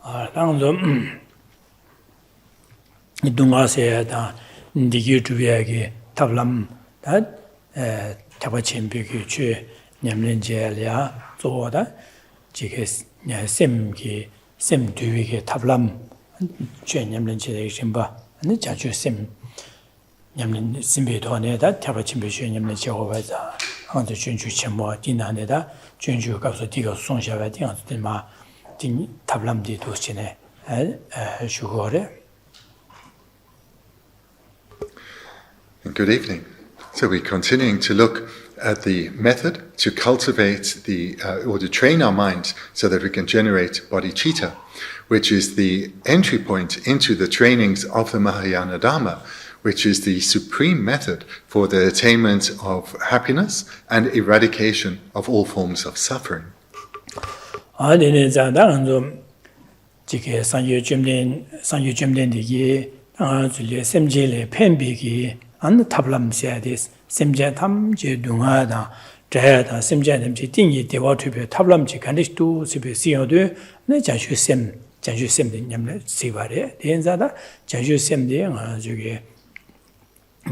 당도 동아세다 디기투비하게 탑람 다 타바침비기 취 냠렌제야 조다 지게 셈기 셈두위게 탑람 취 냠렌제의 심바 아니 자주 셈 냠렌 심비도네다 타바침비 취 냠렌제고바자 한테 준주 첨모 디나네다 준주 가서 디가 송샤바 디한테마 디 탑람디 도시네 슈고레. Good evening. So we're continuing to look at the method to cultivate or to train our minds so that we can generate bodhicitta, which is the entry point into the trainings of the Mahayana Dharma, which is the supreme method for the attainment of happiness and eradication of all forms of suffering. 안 탑람세디스 심제 탐제 동하다 자야다 심제 탐지 띵이 대화투비 탑람지 간디스도 시베시어도 네 자슈셈 냠네 시바레 대인자다 자슈셈데 저기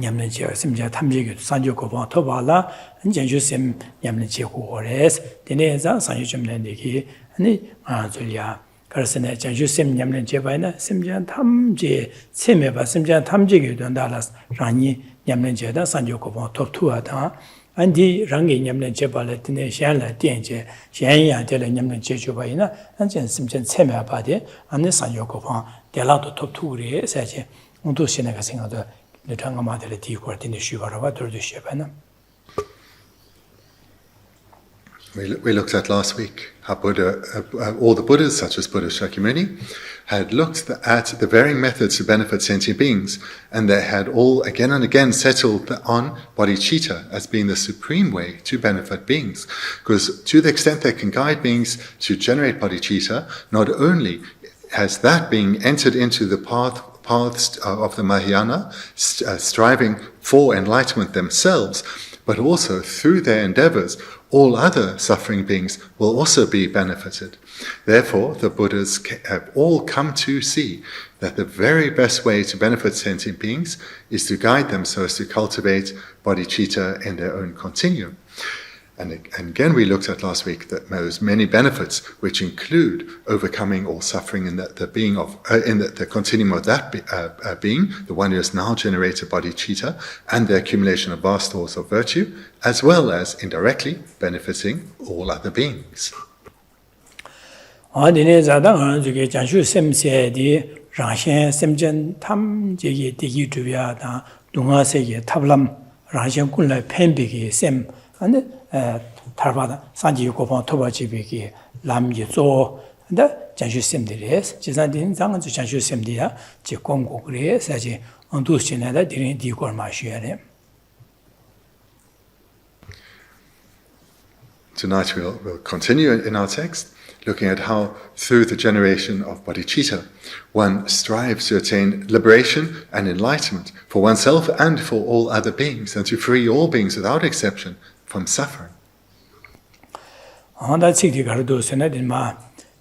냠네 제 심제 탐지기 산조고바 토발라 자슈셈 냠네 제고레스 대내자 산유점내기 아니 아줄야 그래서 자주심 냠는 제바이나 심지한 탐지 세메바 심지한 탐지게 된다라서 라니 냠는 제다 산조고보 톱투하다 안디 랑게 냠는 제발에 드네 샹라 땡제 샹야 될 냠는 제주바이나 안전 심지한 세메바데 안네 산조고보 delado 톱투리 사제 온도 신나가 생각도 내장마들 디고 되는 쉬바라와 돌듯이바나. We looked at last week how Buddha, all the Buddhas, such as Buddha Shakyamuni, had looked at the varying methods to benefit sentient beings, and they had all again and again settled on bodhicitta as being the supreme way to benefit beings. Because to the extent they can guide beings to generate bodhicitta, not only has that being entered into the paths of the Mahayana, striving for enlightenment themselves, but also through their endeavors, all other suffering beings will also be benefited. Therefore, the Buddhas have all come to see that the very best way to benefit sentient beings is to guide them so as to cultivate bodhicitta in their own continuum. And again, we looked at last week that those many benefits, which include overcoming all suffering in the being of, in the continuum of that being, the one who has now generated bodhicitta, and the accumulation of vast stores of virtue, as well as indirectly benefiting all other beings. tarvada sanji gopan toba jibiki lam yi zo da janshu semdires jizan din zang zu janshu semdia ji gonggo gre sa ji ondu sina da dirin di gor ma shuere. Tonight we'll continue in our text, looking at how through the generation of bodhicitta one strives to attain liberation and enlightenment for oneself and for all other beings, and to free all beings without exception from suffering. Honda chikti gardo senadinma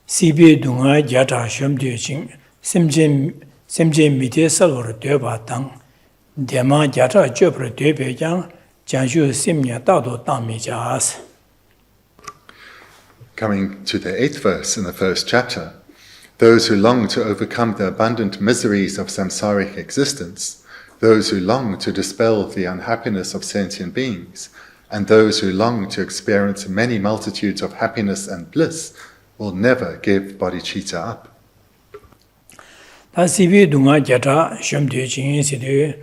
sibi dunga jata shomde ching semje mite salor deba tang dema jata jopre debe jang janshu simnya dado tangmi jas. Coming to the 8th verse in the first chapter, those who long to overcome the abundant miseries of samsaric existence, those who long to dispel the unhappiness of sentient beings, and those who long to experience many multitudes of happiness and bliss will never give bodhicitta up. Ta sibi dunga jata shomde ching sidu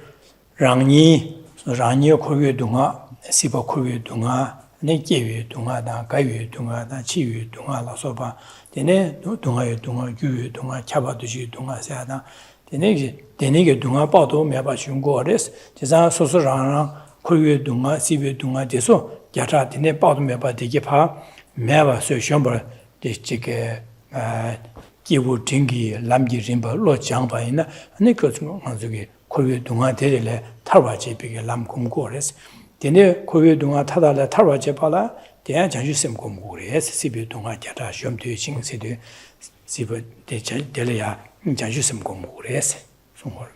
rangni khogye dunga siba khogye dunga ne gyewe dunga da gaywe dunga da chiwe dunga la soba dene dunga ye dunga gyue dunga chaba duji dunga sa da dene ge dunga pa do me ba shungo res jesa soso rang khogye dunga sibe dunga deso jata dene pa do me ba de ge pa me ba so shomba de chike 기부 딩기 람지 림바 로 장바이나 아니 그거 저기 고유 동안 대래래 타와지 비게 람 공고레스 데네 고유 동안 타달래 타와지 발라 대한 장주심 공고레스 시비 동안 자다 시험되어 징세도 Sibu de Delia, Janjusum Gomures, somewhere.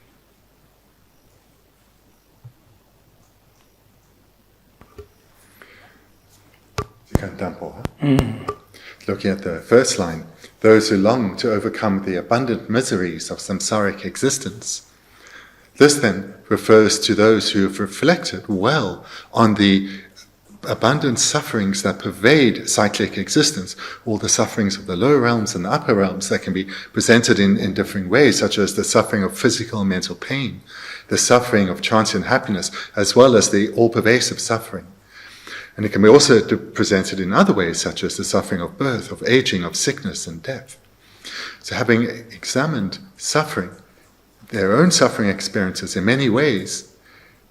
Looking at the first line, those who long to overcome the abundant miseries of samsaric existence. This then refers to those who have reflected well on the abundant sufferings that pervade cyclic existence, all the sufferings of the lower realms and the upper realms that can be presented in different ways, such as the suffering of physical and mental pain, the suffering of transient happiness, as well as the all-pervasive suffering. And it can be also presented in other ways, such as the suffering of birth, of aging, of sickness and death. So having examined suffering, their own suffering experiences in many ways,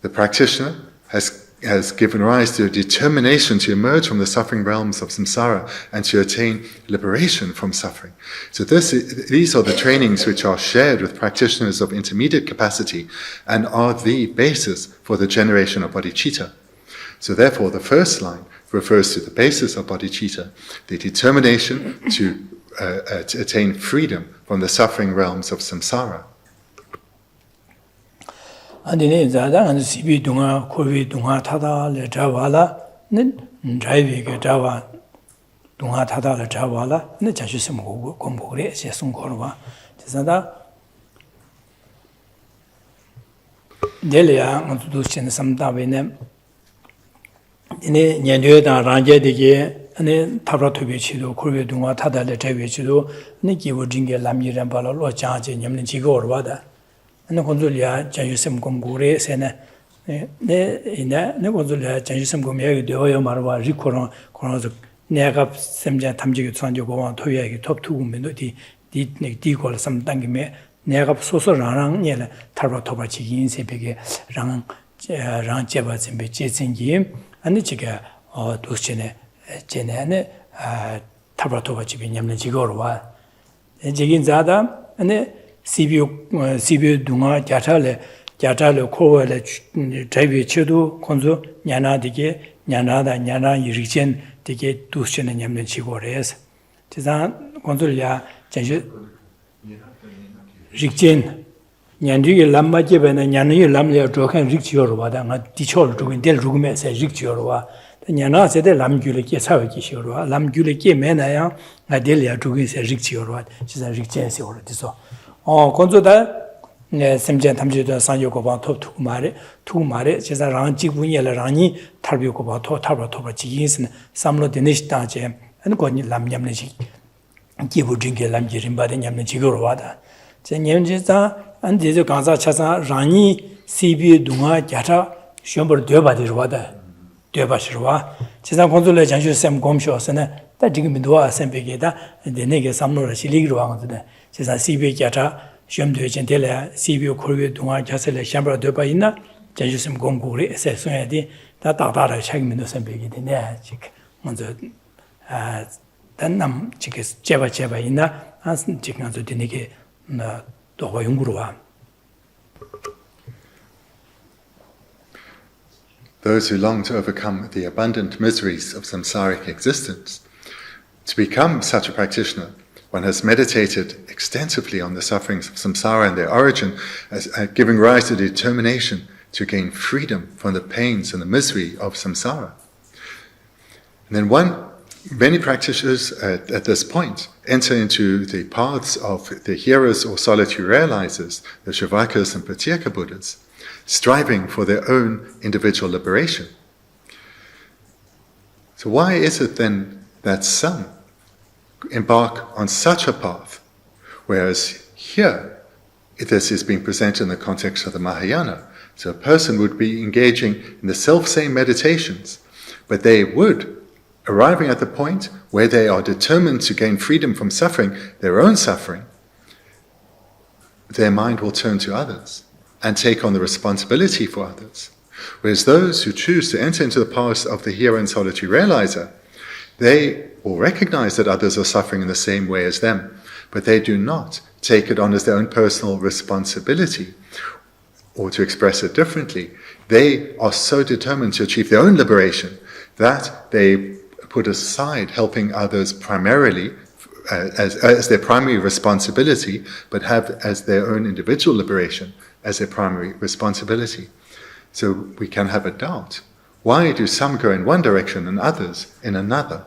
the practitioner has given rise to a determination to emerge from the suffering realms of samsara and to attain liberation from suffering. So these are the trainings which are shared with practitioners of intermediate capacity and are the basis for the generation of bodhicitta. So therefore, the first line refers to the basis of bodhicitta, the determination to attain freedom from the suffering realms of samsara. Andine zada and sibi dunga, kovi dunga tada le javala, drive java dunga tada le javala, Janjusum Gombore, Session Korva. Tisada Delia, and to do some davinem. In a Nyandueta Ranja de Ge, and then Tabratovichido, Korea Dunga Tada le Tavichido, Niki would jingle Lamir and Bala, Charge, and Yamnichigo or Wada. And the Consulia, Janjusum Gombore, Sena, Negonzulia, Janjusum Gomeri, the Oyo Marwa, Ricoron, Coros, Negap, Semja Tamji, Sanjo, Toya, top 2 minutes, Dicol, some Tangime, Negap Soso Rang, Yella, Tabratovachi, Sepige, Rang Jebas and Bechesin. And the chica or Dushene, Jene, Tabratoba Chibinam Jigorwa. Jigin Zada, and the Sibu Dunga, Jatale, Koa, Tavi Chudu, Konzo, Yana Dige, Yanada, Yana, Yirichen, Dige, Dushen and Yamne Chigores. Tizan, Konzolia, Richen. Nyandu lama jeben and Yanu lamle jokan rich yorwa, and a teacher doing del rume says rich yorwa. The Yana said the lam guliki savaki yorwa, lam guliki menaya, a delia doing says rich yorwa, she's a rich chancy or so. Oh, Conzoda, Semjan Tamjida Sanyokoba top two mare, she's a ranchi winyel rani, Tarbiokoba, Tabratoba cheese, and Samlo Denish Tajem, and Goni lam yamneji. Give drink a lam jirimba and yamnechigorwada. Then and the Ganza Chasa Rani, Sibi, Dunga, Jata, Shumber Deba de Rwada, Deba Shirwa, Chesa Consola Janju Sam Gomshos, and that Jigmidua Sempegeda, and the nigger Samnora Shiligro, Chesa Sibi Jata, Shum de Gentilla, Sibi, Korea, Dunga, Jasela, Shambra Deba Ina, Janju Sam Gonguri, Sessuedi, that Tata Chagmino Sempeged in there, chick, on the then chickens, Jeva Ina, and chicken to Dinike. Those who long to overcome the abundant miseries of samsaric existence. To become such a practitioner, one has meditated extensively on the sufferings of samsara and their origin, as giving rise to the determination to gain freedom from the pains and the misery of samsara. And then many practitioners at this point enter into the paths of the hearers or solitary realizers, the Shavakas and Pratyeka Buddhas, striving for their own individual liberation. So why is it then that some embark on such a path, whereas here this is being presented in the context of the Mahayana? So a person would be engaging in the self-same meditations, but they would arriving at the point where they are determined to gain freedom from suffering, their own suffering, their mind will turn to others and take on the responsibility for others. Whereas those who choose to enter into the path of the hero and solitary realizer, they will recognize that others are suffering in the same way as them, but they do not take it on as their own personal responsibility. Or to express it differently, they are so determined to achieve their own liberation that they put aside helping others primarily as their primary responsibility, but have as their own individual liberation as their primary responsibility. So we can have a doubt. Why do some go in one direction and others in another?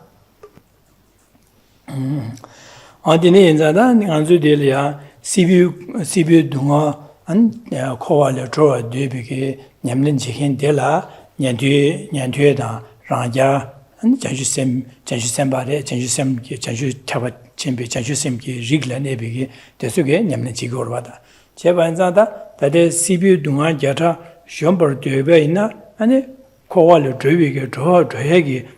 어디니 인자다 안주들이야 시비 동아 안 코와려 저 되비게 냠는 지힌데라 년뒤에다 라자 안 전주셈바레 전주 타바 쳔비 전주셈기 리글네비게 대속에 냠는 지고르바다 제반자다 다데 시비 동아 자타 솨버 되베이나 아니 코와려 되비게 저 저에게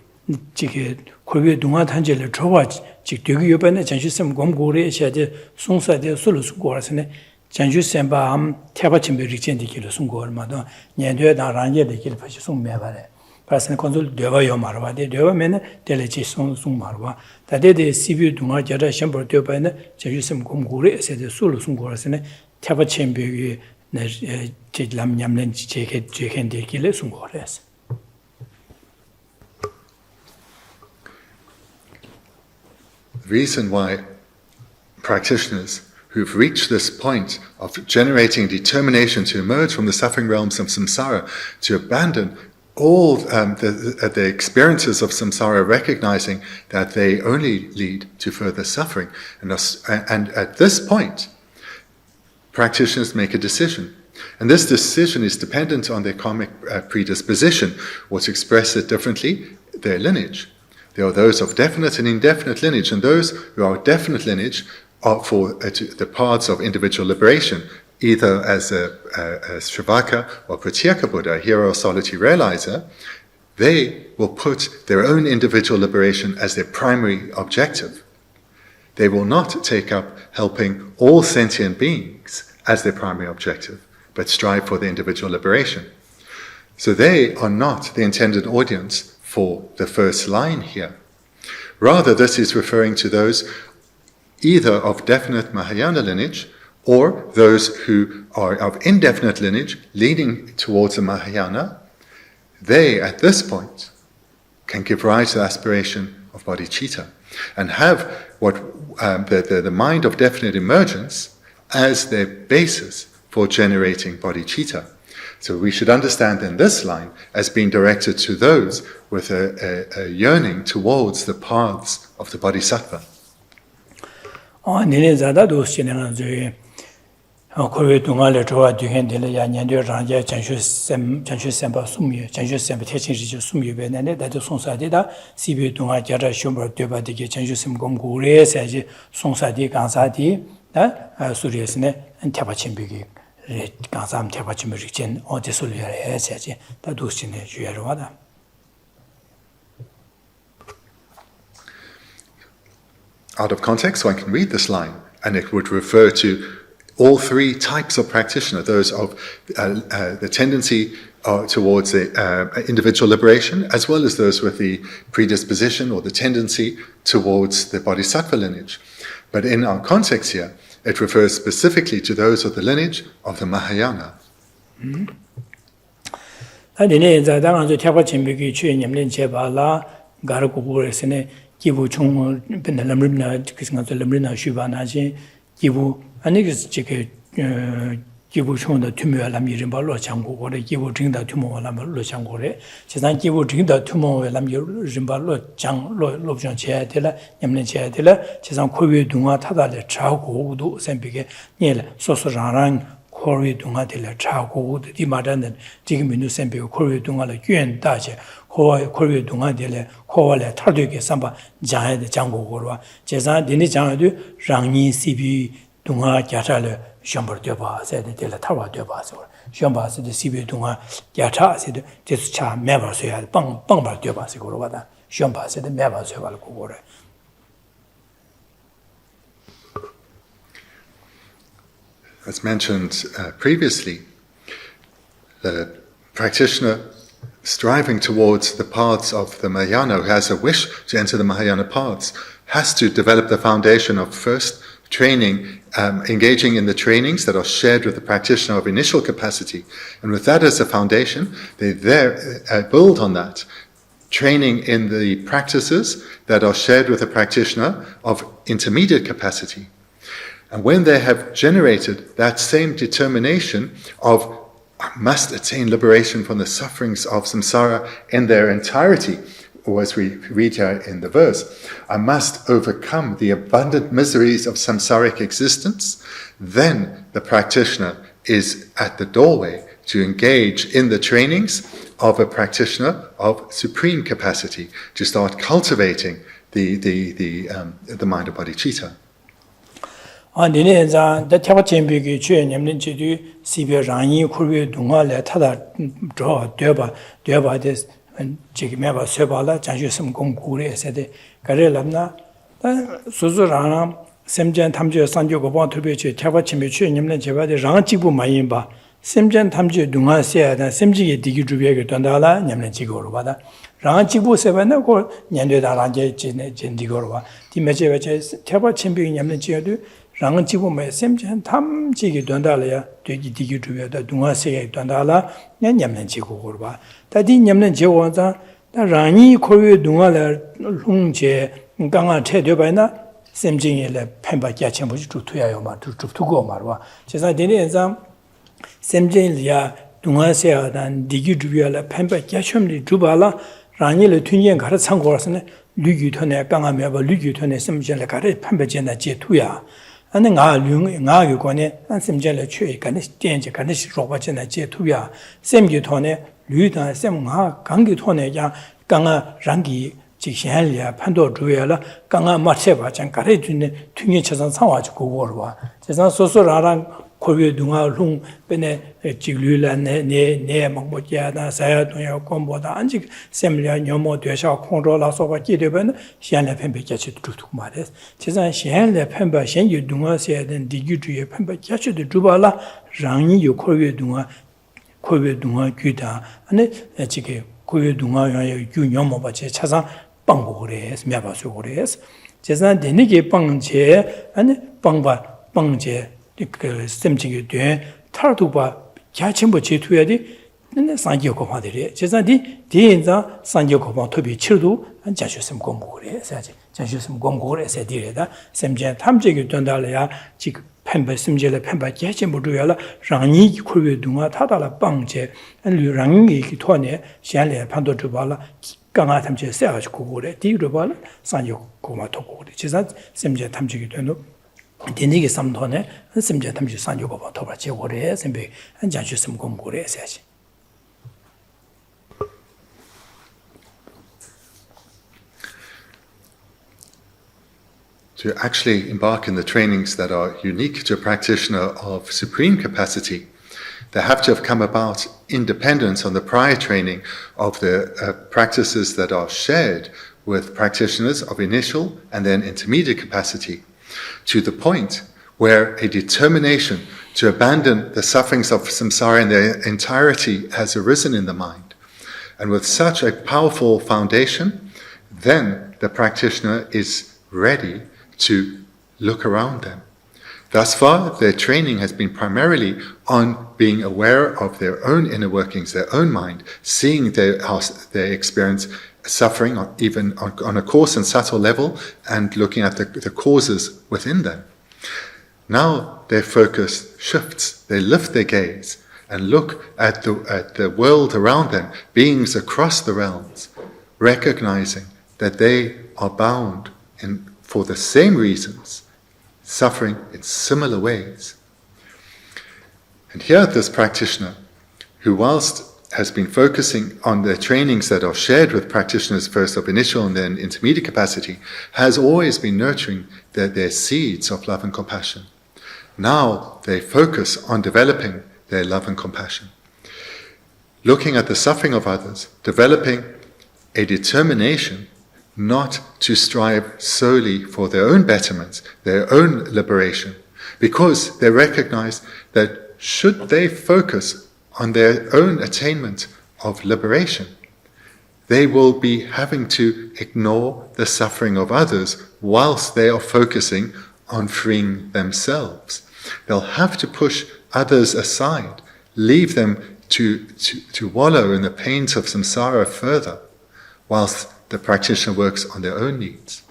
지게 고비 동아 단절을 저와 즉 되게 요번에 전주셈 공고래 시아데 송사데 술수 고라스네 전주셈바 암 태바침비 리젠디기로 송고르마도 년도에다 란제데기를 파시 송매바래 파스네 콘솔 되어요 말바데 되어면은 텔레지 송마르바 다데데 시비 동아 자라 셴버 되어바네 전주셈 공고래 시아데 술수 고라스네 태바침비 네 제람 냠는 제겐디기를 송고래스 The reason why practitioners who've reached this point of generating determination to emerge from the suffering realms of samsara, to abandon all the experiences of samsara, recognizing that they only lead to further suffering. And at this point, practitioners make a decision. And this decision is dependent on their karmic predisposition, or to express it differently, their lineage. There are those of definite and indefinite lineage, and those who are definite lineage are for the paths of individual liberation, either as a Shravaka or Pratyeka Buddha, a hero or solitary realizer. They will put their own individual liberation as their primary objective. They will not take up helping all sentient beings as their primary objective, but strive for their individual liberation. So they are not the intended audience for the first line here. Rather, this is referring to those either of definite Mahayana lineage or those who are of indefinite lineage leading towards the Mahayana. They, at this point, can give rise to the aspiration of bodhicitta and have what the mind of definite emergence as their basis for generating bodhicitta. So we should understand then this line as being directed to those with a yearning towards the paths of the bodhisattva. Kowe dunga chowa duhen dele ya nyandyo rangya janshu semba sumyo, janshu semba techin rijo sumyo be nane dade songsa de da sibi dunga jara shumbar deba deke janshu sem gom gure saji songsa de gangsa de da suriya sine tepa chimbigi gangsa am tepa chimbigi jen ode suluya re saji da dushine yuya da. Out of context, one can read this line and it would refer to all three types of practitioner, those of the tendency towards the individual liberation, as well as those with the predisposition or the tendency towards the bodhisattva lineage. But in our context here, it refers specifically to those of the lineage of the Mahayana. 아니 지게 기부 총의 투명함이 이름 발로 장고고래 기부 증다 투명함을 장고래 지난 기부 증다 투명함이 이름 발로 장로 롭션 제야 되라 냠는 제야 되라 지상 코비 동화 타달에 차고도 샘비게 녀래 소소랑랑 코비 동화 되라 차고도 이 말하는 지금 민도 샘비게 코비 동화를 유엔다제 코비 동화 되래 코월에 탈되게 삼바 장에 장고고로 지상 되니 장에도 랑니 시비 동화 야타를 셴버 되봐 세데텔 타와 되봐서 셴바스데 시비 동화 야타스데 제수차 매버서야 빵빵바 되봐서 그러거다 셴바스데 매버서 발고 그래. As mentioned previously, the practitioner striving towards the paths of the Mahayana, who has a wish to enter the Mahayana paths, has to develop the foundation of first training, engaging in the trainings that are shared with the practitioner of initial capacity. And with that as a foundation, they build on that training in the practices that are shared with the practitioner of intermediate capacity. And when they have generated that same determination of I must attain liberation from the sufferings of samsara in their entirety, or as we read here in the verse, I must overcome the abundant miseries of samsaric existence, then the practitioner is at the doorway to engage in the trainings of a practitioner of supreme capacity, to start cultivating the mind of bodhicitta. Dine zang da tyaba chenpe ki chue nyamden che du sibe rangi kurwe dunga le tada zho deba des chigi meba seba la janshu sim gong kure se de gare labna da suzu rana semjen tamje sanjo goba turbe che tyaba chenpe chue nyamden cheba de rang chigbu mayin ba semjen tamje dunga se da semji digi jubye ge danda la nyamden chigo ro ba da rang chigbu seba na ko nyande da rang je digo ro ba di meje che tyaba chenpe nyamden che du rāngā jīpū mē sēm chēn tam jīgī duandā lā yā dēgī dīgī chūyā dā dungā sēgī duandā lā yā nyamlēn jīgū gōr bā dā dī nyamlēn jīgū wā dā rāngī kōrwī dungā lā lōng jē gāngā chē dē bāi nā sēm jīgī lā pēmbā gyā chēn bō jī chū tuyā yō mā chū tū gō mā rwa chē sā dēnī yā sā sēm jīgī lā dungā sēgā dā dīgī chūyā lā pēmbā gyā chēn bō chū bā lā rāngī lā tūnyē gā rā tsāng gō rā sā nā lūgī tōne gāngā mē bā lūgī tōne sēm jīgī lā gā rā pēmbā jē nā jē tuyā ane nga yu kone an semje le chue kane tenje kane roba chena je tuya semge tone lu da sem nga gangi tone ya ganga rangi ji xian ya pando juya la ganga ma che ba chan kare june tunye chasan 상wa ji go wo ba jesan so so ra ran kowe dunga lung bene ji lu la ne ma mo ja da sa ya dong ya gong bo da an ji sem le nyomo de sha kong zhou la so ba ji de ben xian le pen be jia chi tu tu ma de jesan xian le pen ba xian yu dunga se den di ju ju ye pen ba jia chi de zhu ba la rang yi yu kowe dunga gu da ane ji ge kowe dunga ya yu nyomo ba che cha sang bang go re mya ba su go re jesan de ni ge bang che ane bang je 그 semchigi duen tarduba gyachenpo che tuya di sangye kopang diri 제자디 디인자 sangye kopang tobi chirdu janshu sem gombo kore janshu sem gombo kore se dirida semchen tamchigi duandalaya jik penpa semchele penpa gyachenpo tuyala rangi kurwe dunga tadala bangche rangi ki tuane xianle pando chubala ganga tamche seaji kukore di rubala sangye kopang tokore 제자 semchen tamchigi duandu Bendigo samthone semje tamju sanjo go ba thoba che gore sembe an janshu sem gom gore saji To actually embark in the trainings that are unique to a practitioner of supreme capacity, they have to have come about independent on the prior training of the practices that are shared with practitioners of initial and then intermediate capacity, to the point where a determination to abandon the sufferings of samsara in their entirety has arisen in the mind. And with such a powerful foundation, then the practitioner is ready to look around them. Thus far, their training has been primarily on being aware of their own inner workings, their own mind, seeing their experience suffering, or even on a coarse and subtle level, and looking at the causes within them. Now their focus shifts. They lift their gaze and look at the world around them, beings across the realms, recognizing that they are bound for the same reasons, suffering in similar ways. And here this practitioner, who whilst has been focusing on the trainings that are shared with practitioners first of initial and then intermediate capacity, has always been nurturing their seeds of love and compassion. Now they focus on developing their love and compassion, looking at the suffering of others, developing a determination not to strive solely for their own betterment, their own liberation, because they recognize that should they focus on their own attainment of liberation, they will be having to ignore the suffering of others whilst they are focusing on freeing themselves. They'll have to push others aside, leave them to wallow in the pains of samsara further, whilst the practitioner works on their own needs.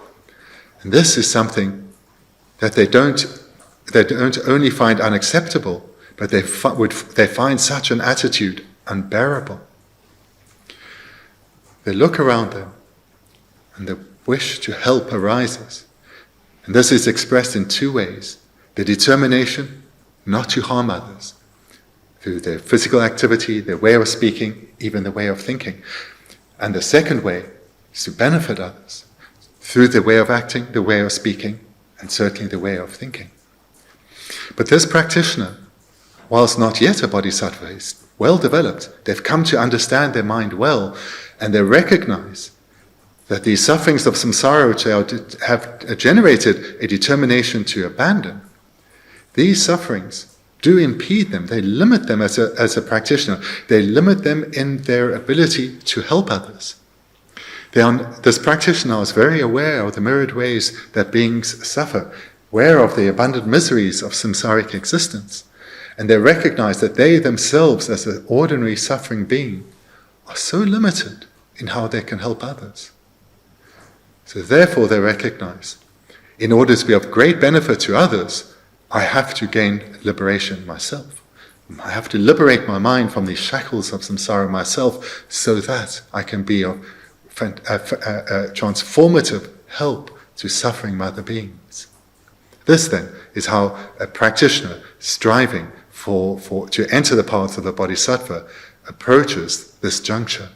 And this is something that they don't only find unacceptable, but they find such an attitude unbearable. They look around them, and the wish to help arises. And this is expressed in two ways: the determination not to harm others, through their physical activity, their way of speaking, even the way of thinking. And the second way is to benefit others, through the way of acting, the way of speaking, and certainly the way of thinking. But this practitioner, whilst not yet a bodhisattva, is well developed. They've come to understand their mind well, and they recognize that these sufferings of samsara, which they have generated a determination to abandon, these sufferings do impede them. They limit them as a practitioner. They limit them in their ability to help others. This practitioner is very aware of the myriad ways that beings suffer, aware of the abundant miseries of samsaric existence, and they recognize that they themselves, as an ordinary suffering being, are so limited in how they can help others. So therefore they recognize, in order to be of great benefit to others, I have to gain liberation myself. I have to liberate my mind from the shackles of samsara myself, so that I can be of transformative help to suffering mother beings. This then is how a practitioner striving to enter the path of a bodhisattva approaches this juncture.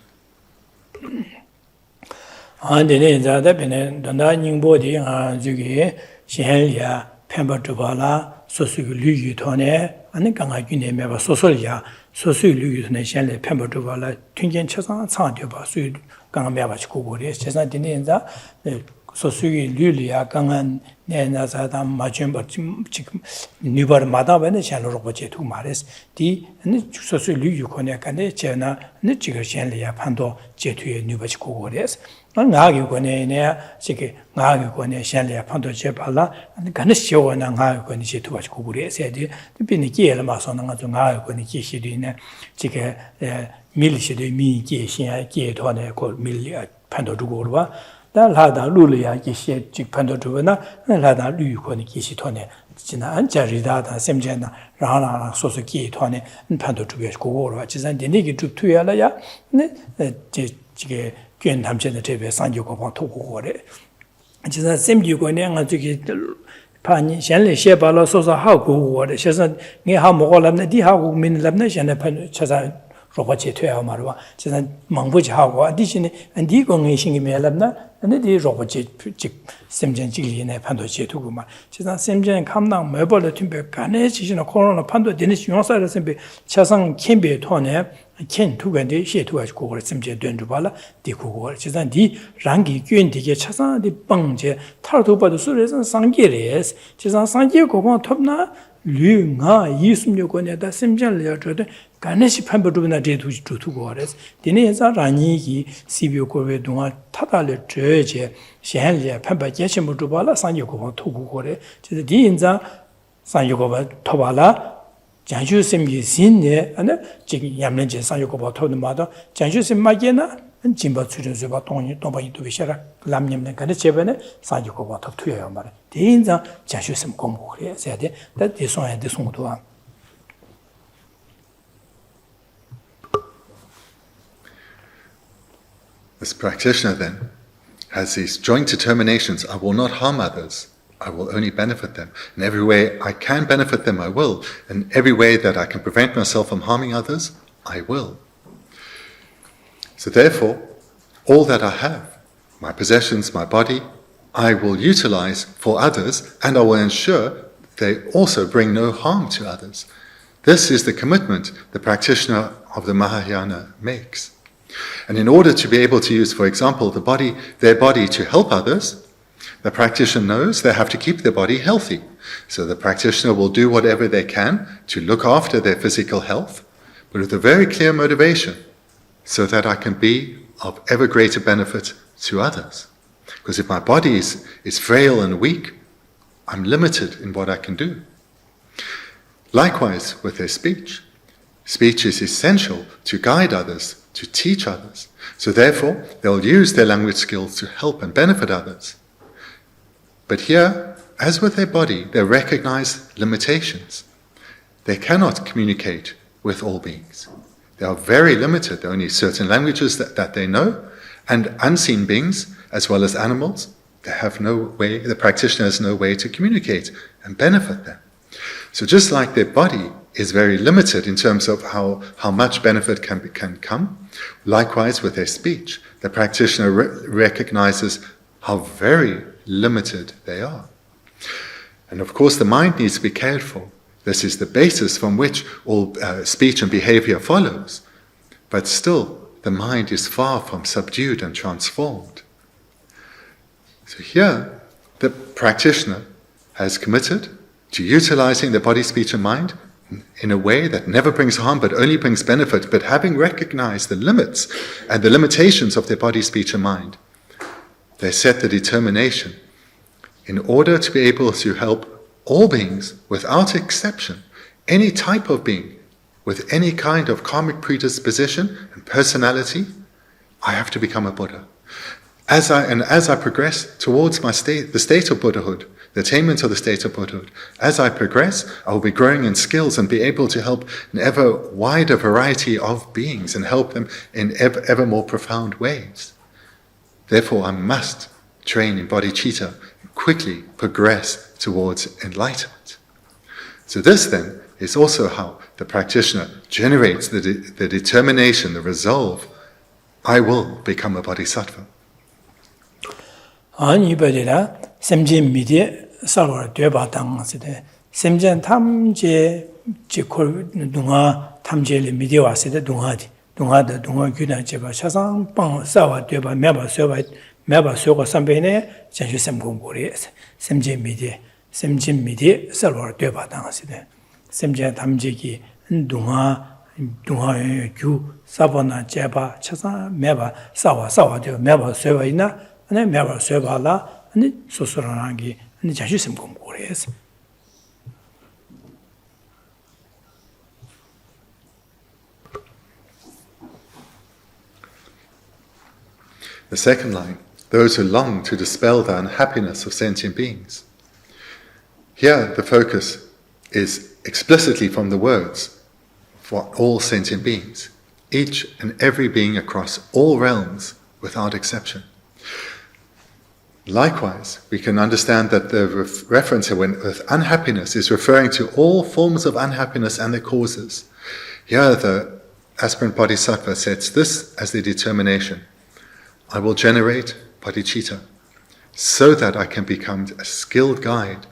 소수기 류리아 강한 내나자다 마쳔버 뉴버 마다베네 샤노로 보제투 마레스 디 소수 류유 코네카네 제나 느지거 챤리아 판도 제투에 뉴버치 고고레스 나가기 코네네 시게 나가기 코네 챤리아 판도 제발라 가네 쇼나 나가기 코네 제투바치 고고레스 디 비니 기엘마 마소나 좀 나가기 코네 기시디네 지게 밀시디 미게 신야 기토네 고 밀리아 판도 두고르바 라다 루리아 기시 직판도주나 라다 류코니 기시토네 지나 안자리다다 셈제나 라나라 소소기 토네 판도주게 고고로 지산 데니기 주투야라야 네 지게 괜 담전의 대배 산주고 토고고래 지산 셈주고네 안주기 파니 셴레 셰발로 소소 하고 고래 셔서 네 하모고람네 디하고 민람네 셴네 판 찾아 로바체 퇴하 말와 지난 망부지 하고 아디시네 안디공의 신이 매랍나 안디 로바체 직 셈전직리네 판도체 두고 말 지난 셈전 감당 매벌의 팀배 간에 지시는 코로나 판도 되는 중앙사를 셈배 차상 캠베 토네 켄 두간데 시투가지 고걸 셈제 된주 발라 디고걸 지난 디 랑기 꾼디게 차상디 빵제 탈도바도 수레선 상계레스 지난 상계 고번 톱나 류가 26권에다 셈전을 저도 간에시 판부르나 제두지 두고거래서 디네자 라니기 시비오고베 동안 타달을 저제 셴리아 판바게 심부르발라 상요고번 토고거래 그래서 디인자 상요고번 토발라 장주심이 신네 아니 지금 얌는제 상요고번 토는마다 장주심 마게나 진바 추르즈바 동이 동바이 도비샤라 람님네 간에 제번에 상요고번 토 투여요 말에 디인자 장주심 공부를 해야 돼. that is why this one to This practitioner then has these joint determinations: I will not harm others, I will only benefit them. In every way I can benefit them, I will. In every way that I can prevent myself from harming others, I will. So therefore, all that I have, my possessions, my body, I will utilize for others, and I will ensure they also bring no harm to others. This is the commitment the practitioner of the Mahayana makes. And in order to be able to use, for example, their body to help others, the practitioner knows they have to keep their body healthy. So the practitioner will do whatever they can to look after their physical health, but with a very clear motivation, so that I can be of ever greater benefit to others. Because if my body is frail and weak, I'm limited in what I can do. Likewise with their speech. Speech is essential to guide others to teach others. So therefore, they'll use their language skills to help and benefit others. But here, as with their body, they recognize limitations. They cannot communicate with all beings. They are very limited. There are only certain languages that they know, and unseen beings, as well as animals, they have no way, the practitioner has no way to communicate and benefit them. So just like their body is very limited in terms of how much benefit can come, likewise with their speech, the practitioner recognizes how very limited they are. And of course the mind needs to be cared for. This is the basis from which all speech and behavior follows. But still, the mind is far from subdued and transformed. So here, the practitioner has committed to utilizing the body, speech and mind in a way that never brings harm but only brings benefit, but having recognized the limits and the limitations of their body, speech and mind, they set the determination in order to be able to help all beings without exception, any type of being, with any kind of karmic predisposition and personality, I have to become a Buddha. As I progress towards the state of Buddhahood, the attainment of the state of Buddhahood, as I progress, I will be growing in skills and be able to help an ever wider variety of beings and help them in ever more profound ways. Therefore, I must train in bodhicitta and quickly progress towards enlightenment. So this then is also how the practitioner generates the determination, the resolve, I will become a bodhisattva. 아니버리라 semjen midi salwar deba 당스데 semjen 탐제 지콜 동아 탐제를 미디 왔을 동아디 동아다 동아 규나 제바 사상 빵 싸와 deba 매바 쇠가 삼배네 전주 sem공고리 semjen midi salwar deba 당스데 semjen 탐제기 동아 규 사바나 제바 차상 매바 싸와 deba 매바 쇠가 있나 네 매바 쇠발라 아니 소소라나기 아니 자주심 공부해서 The second line, those who long to dispel the unhappiness of sentient beings. Here the focus is explicitly from the words for all sentient beings, each and every being across all realms without exception. Likewise, we can understand that the reference here with unhappiness is referring to all forms of unhappiness and their causes. Here the aspirant bodhisattva sets this as the determination. I will generate bodhicitta so that I can become a skilled guide,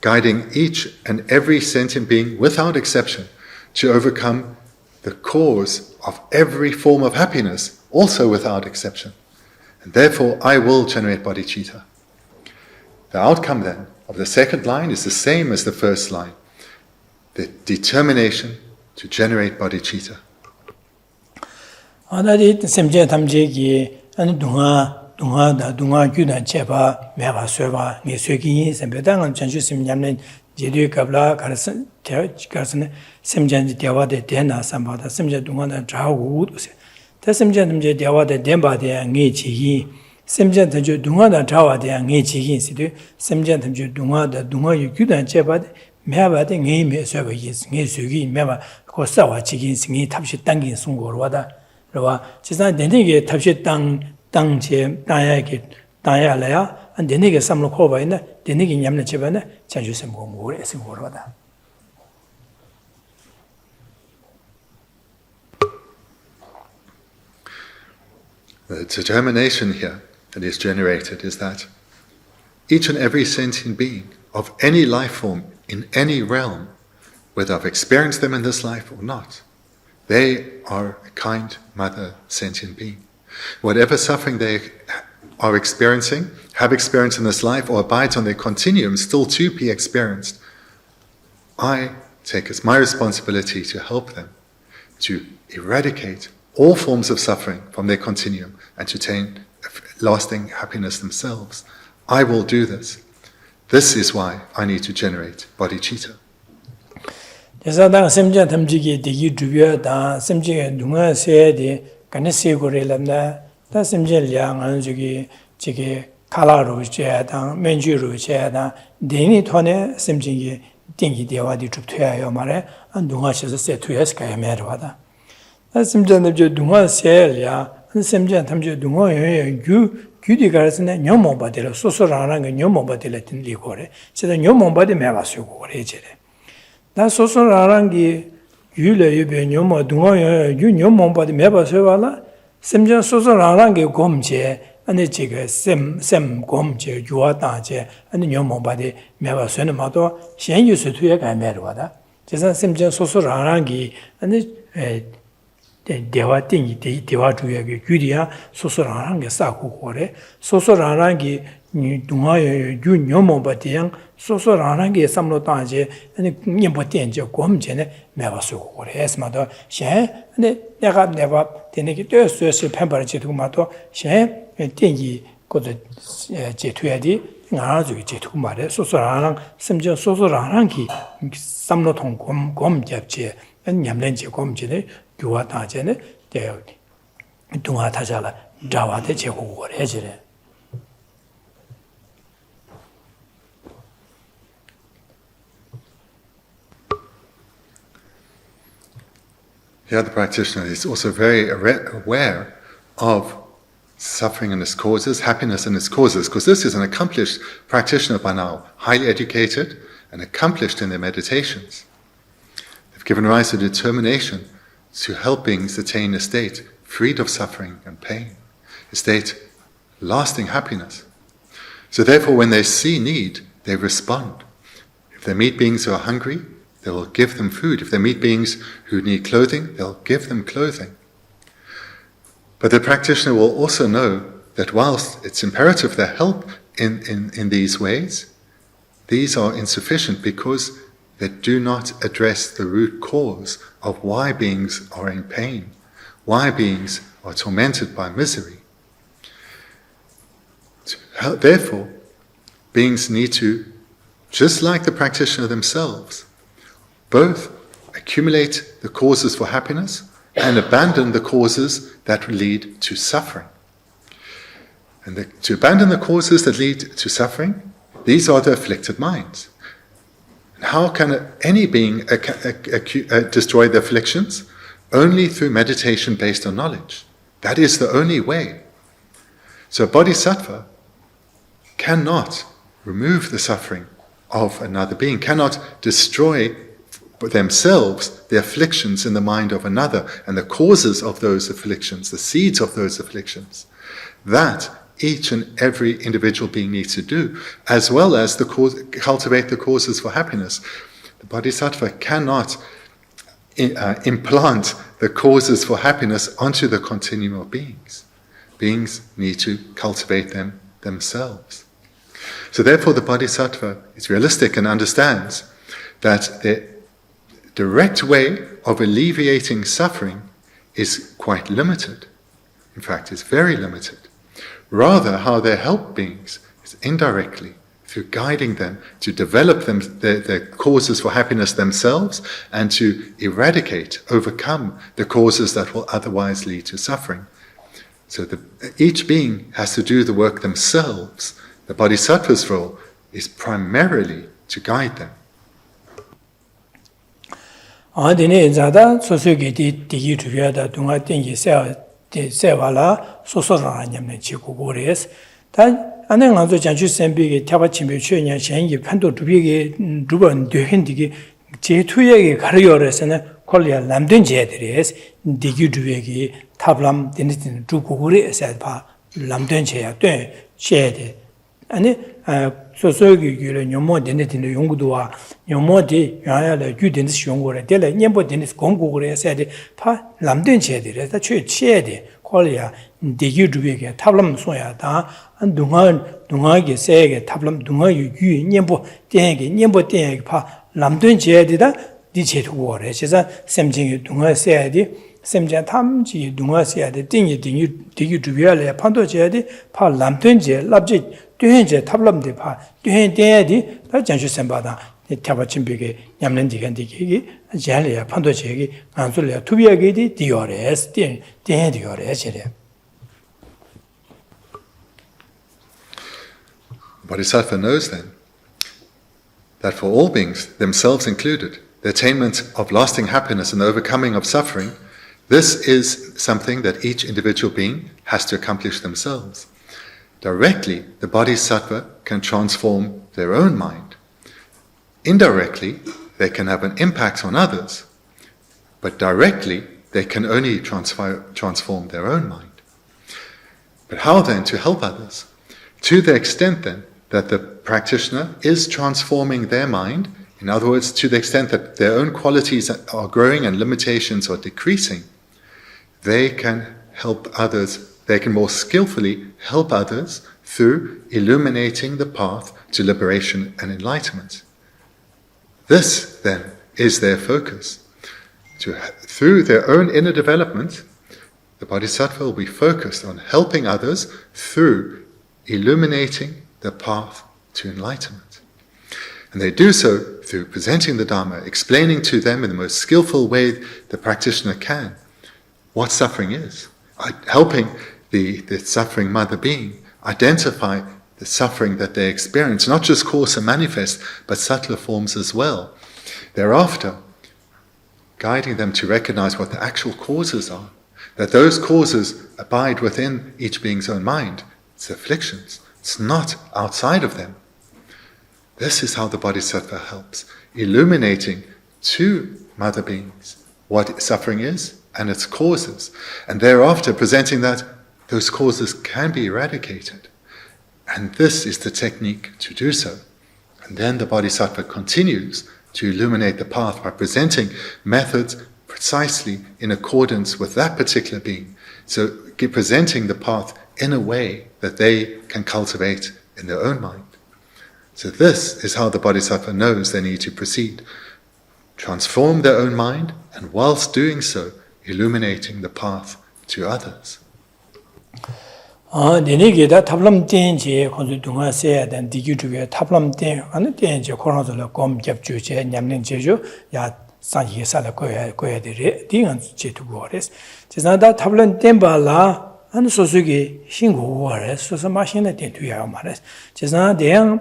guiding each and every sentient being without exception to overcome the cause of every form of happiness, also without exception. And therefore, I will generate bodhicitta. The outcome then of the second line is the same as the first line, the determination to generate bodhicitta. 아나디 semje tamje기 아니 동아 규나 제바 매바 쇠바 니 쇠기 sem배당은 전주심 냠는 제뒤 갑라 가르선 가르선 semje 대화데 대나 삼바다 semje 동아나 좌우도세 semje 대화데 덴바데 녜지기 semje 던주 동아나 좌와데 녜지기 시데 semje 던주 동아다 동아유 규나 제바데 매바데 녜메 쇠바기 녜수기 매바 고사와 지긴 싱이 탑시 당긴 송고로와다 로와 지산 데네게 탑시 땅제 땅야라야 안 데네게 삼로 코바이나 데네게 냠나 제바나 자주섬 공부를 해서 모르다. The determination here that is generated is that each and every sentient being of any life form in any realm, whether I've experienced them in this life or not, they are a kind mother sentient being. Whatever suffering they are experiencing, have experienced in this life, or abides on their continuum still to be experienced, I take as my responsibility to help them to eradicate all forms of suffering from their continuum and to attain lasting happiness themselves. I will do this. This is why I need to generate bodhicitta. 그래서 당 semje tamjigi digi dubya 다 semje dunga seede 간에 세고래람나 다 심절량 안 저기 칼라로 제다 맨주로 제다 데니 톤에 심진이 띵기 대화디 줍퇴야요 말에 안 동아셔서 세투에스 가야메르와다 다 심전에 저 동아세야 심전 탐저 동아에 규디가르스네 녀모바데로 소소라는 게 녀모바데를 든리고래 제가 녀모바데 매가시고 그래 제래 나 소소라는 게 유래유배 녀모 동아에 녀모바데 매바서와라 심전 소소라는 게 곰제 아니 지금 샘 곰제 유아다제 아니 녀모바데 매바서는 마도 현유스 투에 가매르와다 제가 심전 소소라는 게 아니 대화 띵이 대화 주역의 규리야 소소라는 게 싸고 그래 소소라는 게 동아의 유녀모바디양 소소라는 게 삼로 따제 아니 님버텐제 곰제네 매바서고 그래 에스마도 셰 근데 내가 되는 게 되었어요 팬바르지도 마도 셰 띵이 거도 제투야디 나아주기 제투 말에 소소라는 심지어 소소라는 게 삼로 통 곰잡제 냠렌제 곰제네 교화 다제네 대요 동화 다자라 자와데 제고를 해지래 Here the practitioner is also very aware of suffering and its causes, happiness and its causes, because this is an accomplished practitioner by now, highly educated and accomplished in their meditations. They've given rise to determination to help beings attain a state freed of suffering and pain, a state of lasting happiness. So therefore, when they see need, they respond. If they meet beings who are hungry, they will give them food. If they meet beings who need clothing, they'll give them clothing. But the practitioner will also know that whilst it's imperative they help in these ways, these are insufficient because they do not address the root cause of why beings are in pain, why beings are tormented by misery. Therefore, beings need to, just like the practitioner themselves, both accumulate the causes for happiness and abandon the causes that lead to suffering. And to abandon the causes that lead to suffering, these are the afflicted minds. How can any being destroy the afflictions? Only through meditation based on knowledge. That is the only way. So a bodhisattva cannot remove the suffering of another being, cannot destroy themselves the afflictions in the mind of another and the causes of those afflictions, the seeds of those afflictions. That each and every individual being needs to do, as well as cultivate the causes for happiness. The bodhisattva cannot implant the causes for happiness onto the continuum of beings. Beings need to cultivate them themselves. So therefore the bodhisattva is realistic and understands that the direct way of alleviating suffering is quite limited. In fact, it's very limited. Rather, how they help beings is indirectly, through guiding them to develop their causes for happiness themselves and to eradicate, overcome the causes that will otherwise lead to suffering. So each being has to do the work themselves. The bodhisattva's role is primarily to guide them. 세와라 소소라냐면 지고고레스 단 안에 가서 장주 샘비게 타바침비 최년 현기 판도 두비게 두번 되현디게 제투에게 가려서는 콜리아 남된 제들이스 디기 두베기 탑람 되는 두고고레스 바 남된 제야 돼 셰데 아니 소소기 규를 녀모 되는 연구도와 녀모디 야야의 규되는 연구를 될래 녀모 되는 공고를 해야 돼. 파 남된 제들에서 최치에데 콜리아 디기 두베게 탑람 소야다 동아게 세게 탑람 동아의 규 녀모 되게 파 남된 제들이다 디 제도고를 해서 샘징이 동아 세야디 샘자 탐지 동아 세야디 띵이 디기 두베를 판도 제야디 파 남된 제 랍지 对现在他不那么的怕，对现在的他讲学生吧的， 타바침비게 냠는디간디기 제알이야 판도제기 안술이야 투비하게디 디오레스 디오레스 Bodhisattva knows then that for all beings, themselves included, the attainment of lasting happiness and the overcoming of suffering, this is something that each individual being has to accomplish themselves. Directly, the Bodhisattva can transform their own mind. Indirectly, they can have an impact on others, but directly, they can only transform their own mind. But how then to help others? To the extent then that the practitioner is transforming their mind, in other words, to the extent that their own qualities are growing and limitations are decreasing, they can help others, they can more skillfully help others through illuminating the path to liberation and enlightenment. This, then, is their focus. Through their own inner development, the Bodhisattva will be focused on helping others through illuminating the path to enlightenment. And they do so through presenting the Dharma, explaining to them in the most skillful way the practitioner can what suffering is, helping the suffering mother being identify the suffering that they experience, not just coarse and manifest, but subtler forms as well. Thereafter, guiding them to recognize what the actual causes are, that those causes abide within each being's own mind. It's afflictions. It's not outside of them. This is how the Bodhisattva helps, illuminating to mother beings what suffering is and its causes, and thereafter presenting that those causes can be eradicated. And this is the technique to do so. And then the Bodhisattva continues to illuminate the path by presenting methods precisely in accordance with that particular being. So presenting the path in a way that they can cultivate in their own mind. So this is how the Bodhisattva knows they need to proceed. Transform their own mind, and whilst doing so, illuminating the path to others. Denigida tablam tenji konzu dunga se dan digi juge tablam ten an tenji koranzo la gom jap ju je nyamnen jeju ya sanji sala koya de dingan je tu gores. Jesa tablam temba la 안 소수기 신고와래 소소 마신의 된투야 말했어. 제가 대양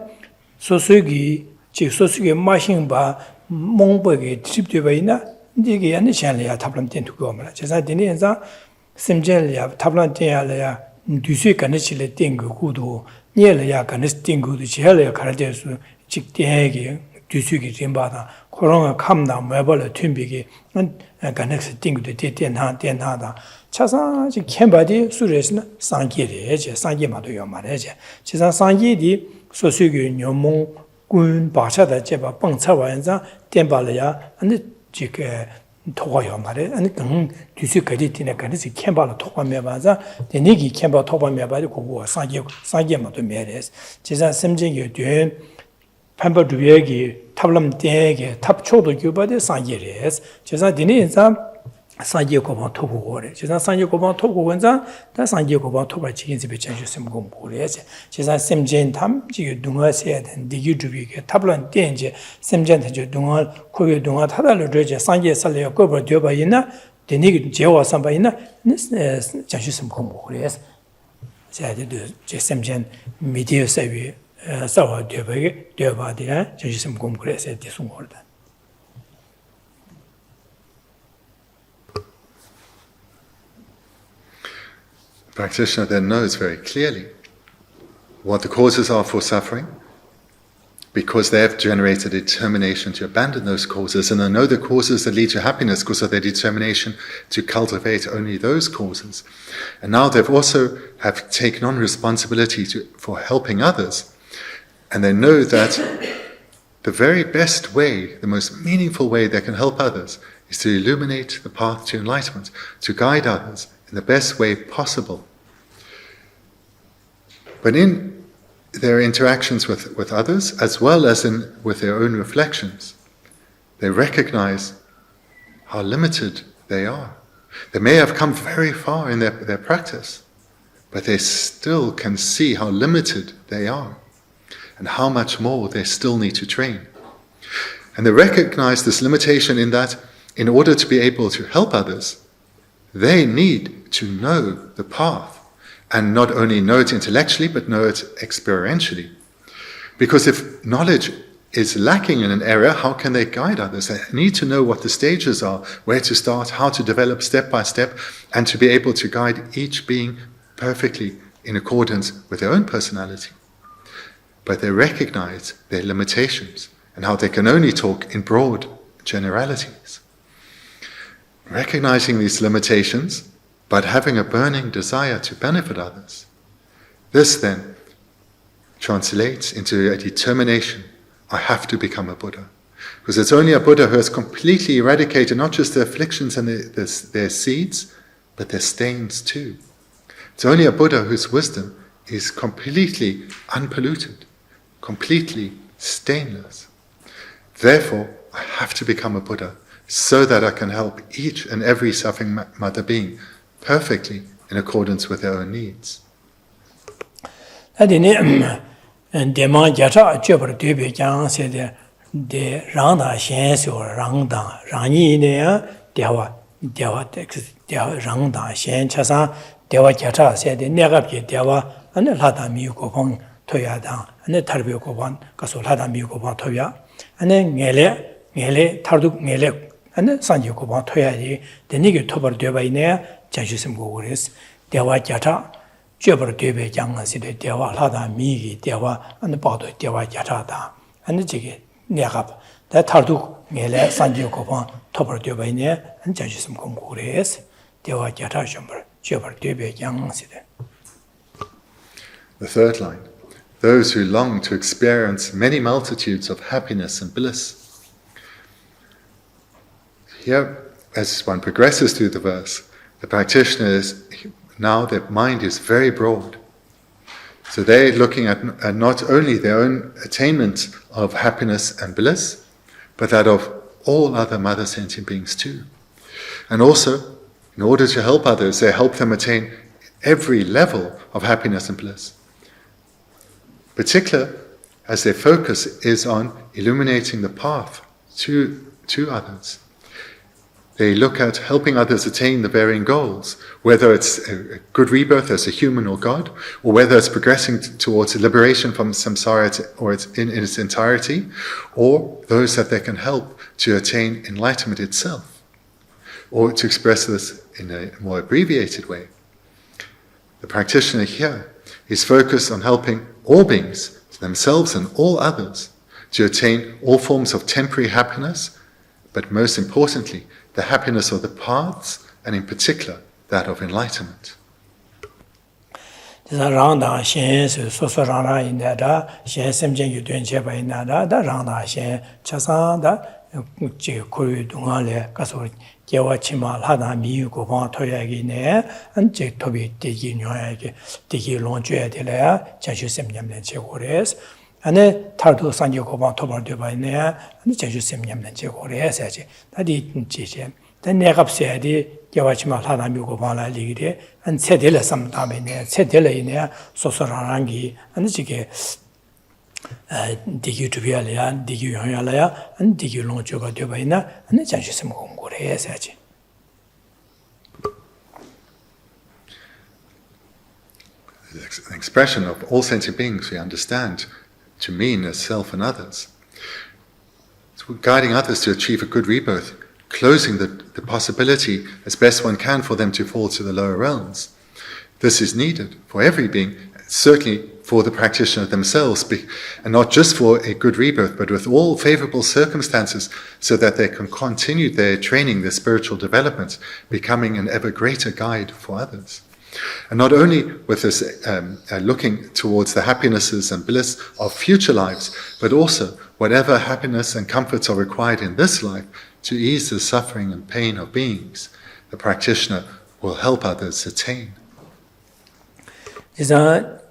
소수기 즉 소수기 마신 바 몽버게 집되어이나 이게 안에 샬이야 탑람 된투고 말아. 제가 되니자 심젤이야 탑람 된야야 뒤수에 가능실에 된거 구도 니엘이야 가능 된거도 제할이야 가르쳐서 직대하게 뒤수기 된바다 코로나 감나 매벌 튠비기 가능스 된거도 된하다 차사지 캠바디 수레스나 상계레제 상계마도요 말해제 지상 상계디 소수교 녀몽 군 바샤다 제바 뻥차와연자 덴발이야 아니 지게 토과요 말해 아니 등 뒤수까지 티네 가는지 캠바로 토과매바자 데니기 캠바 토과매바디 고고 상계마도 매레스 지상 심진교 된 판바두에게 탑람 대게 탑초도 교바데 상계레스 지상 디니자 상계 고방 토고거래. 지상 상계 고방 토고원자 다 상계 고방 토바 지긴 집에 전주심 공부래지. 지상 샘젠 탐 지금 동화세야 된 디기 주비게 탑란 땡제 샘젠 저 동화 코에 동화 타달로 저제 상계 살려 거버 되어 있나 데니기 제와 삼바 있나 전주심 공부래지. 제가도 제 샘젠 미디어 서비 사와 되어 봐야 전주심 공부래서 대송거다. Practitioner then knows very clearly what the causes are for suffering, because they have generated a determination to abandon those causes, and they know the causes that lead to happiness because of their determination to cultivate only those causes. And now they've also have taken on responsibility for helping others, and they know that the very best way, the most meaningful way they can help others is to illuminate the path to enlightenment, to guide others in the best way possible. But in their interactions with others, as well as with their own reflections, they recognize how limited they are. They may have come very far in their practice, but they still can see how limited they are and how much more they still need to train. And they recognize this limitation in that in order to be able to help others, they need to know the path, and not only know it intellectually, but know it experientially. Because if knowledge is lacking in an area, how can they guide others? They need to know what the stages are, where to start, how to develop step by step, and to be able to guide each being perfectly in accordance with their own personality. But they recognize their limitations and how they can only talk in broad generalities. Recognizing these limitations, but having a burning desire to benefit others, this then translates into a determination. I have to become a Buddha. Because it's only a Buddha who has completely eradicated not just their afflictions and their seeds, but their stains too. It's only a Buddha whose wisdom is completely unpolluted, completely stainless. Therefore, I have to become a Buddha so that I can help each and every suffering mother being perfectly in accordance with their own needs. Dema jata chöpar döbe jang se de rangda shen so rangda rangi ne ya dewa rangda shen chasa dewa jata se de negap ge dewa ane lada mi ko pong toya da ane tarbe ko ban kaso lada mi ko ban toya ane ngele tardu ngele ane sanji ko ban toya ji de ni ge tobar döba ine jajusim go gores dewa jata chöpar döbe jang se de dewa lada mi ge dewa ane bado dewa jata da ane jige negap da tardu ngele sanji ko ban tobar döba ine ane jajusim go gores dewa jata chöpar döbe jang se de. The third line, those who long to experience many multitudes of happiness and bliss. Here, as one progresses through the verse, the practitioner is, now their mind is very broad. So they're looking at not only their own attainment of happiness and bliss, but that of all other mother sentient beings too. And also, in order to help others, they help them attain every level of happiness and bliss. Particular as their focus is on illuminating the path to others. They look at helping others attain the varying goals, whether it's a good rebirth as a human or God, or whether it's progressing towards liberation from samsara or it's in its entirety, or those that they can help to attain enlightenment itself. Or to express this in a more abbreviated way, the practitioner here is focused on helping all beings, themselves and all others, to attain all forms of temporary happiness, but most importantly, the happiness of the paths, and in particular, that of enlightenment. Gewa chima lada miyu ko pang toyagi ne an jek tobi degi nyoyagi degi longchoya de la ya janshu semnyamlen che gores ane tardu sanje ko pang tobar deba ne ane janshu semnyamlen che gores ya che tadi che dan negap se di gewa chima lada miyu ko pang la ligide an sedele samdame ne sedele ine sosorangi ane jike digi tubiya digi yonya and digi longcho ba deba ina and janshu sem gongore yasaji. The expression of all sentient beings we understand to mean as self and others. It's guiding others to achieve a good rebirth, closing the possibility as best one can for them to fall to the lower realms. This is needed for every being, certainly for the practitioner themselves, and not just for a good rebirth, but with all favorable circumstances so that they can continue their training, their spiritual development, becoming an ever greater guide for others. And not only with this looking towards the happinesses and bliss of future lives, but also whatever happiness and comforts are required in this life to ease the suffering and pain of beings, the practitioner will help others attain.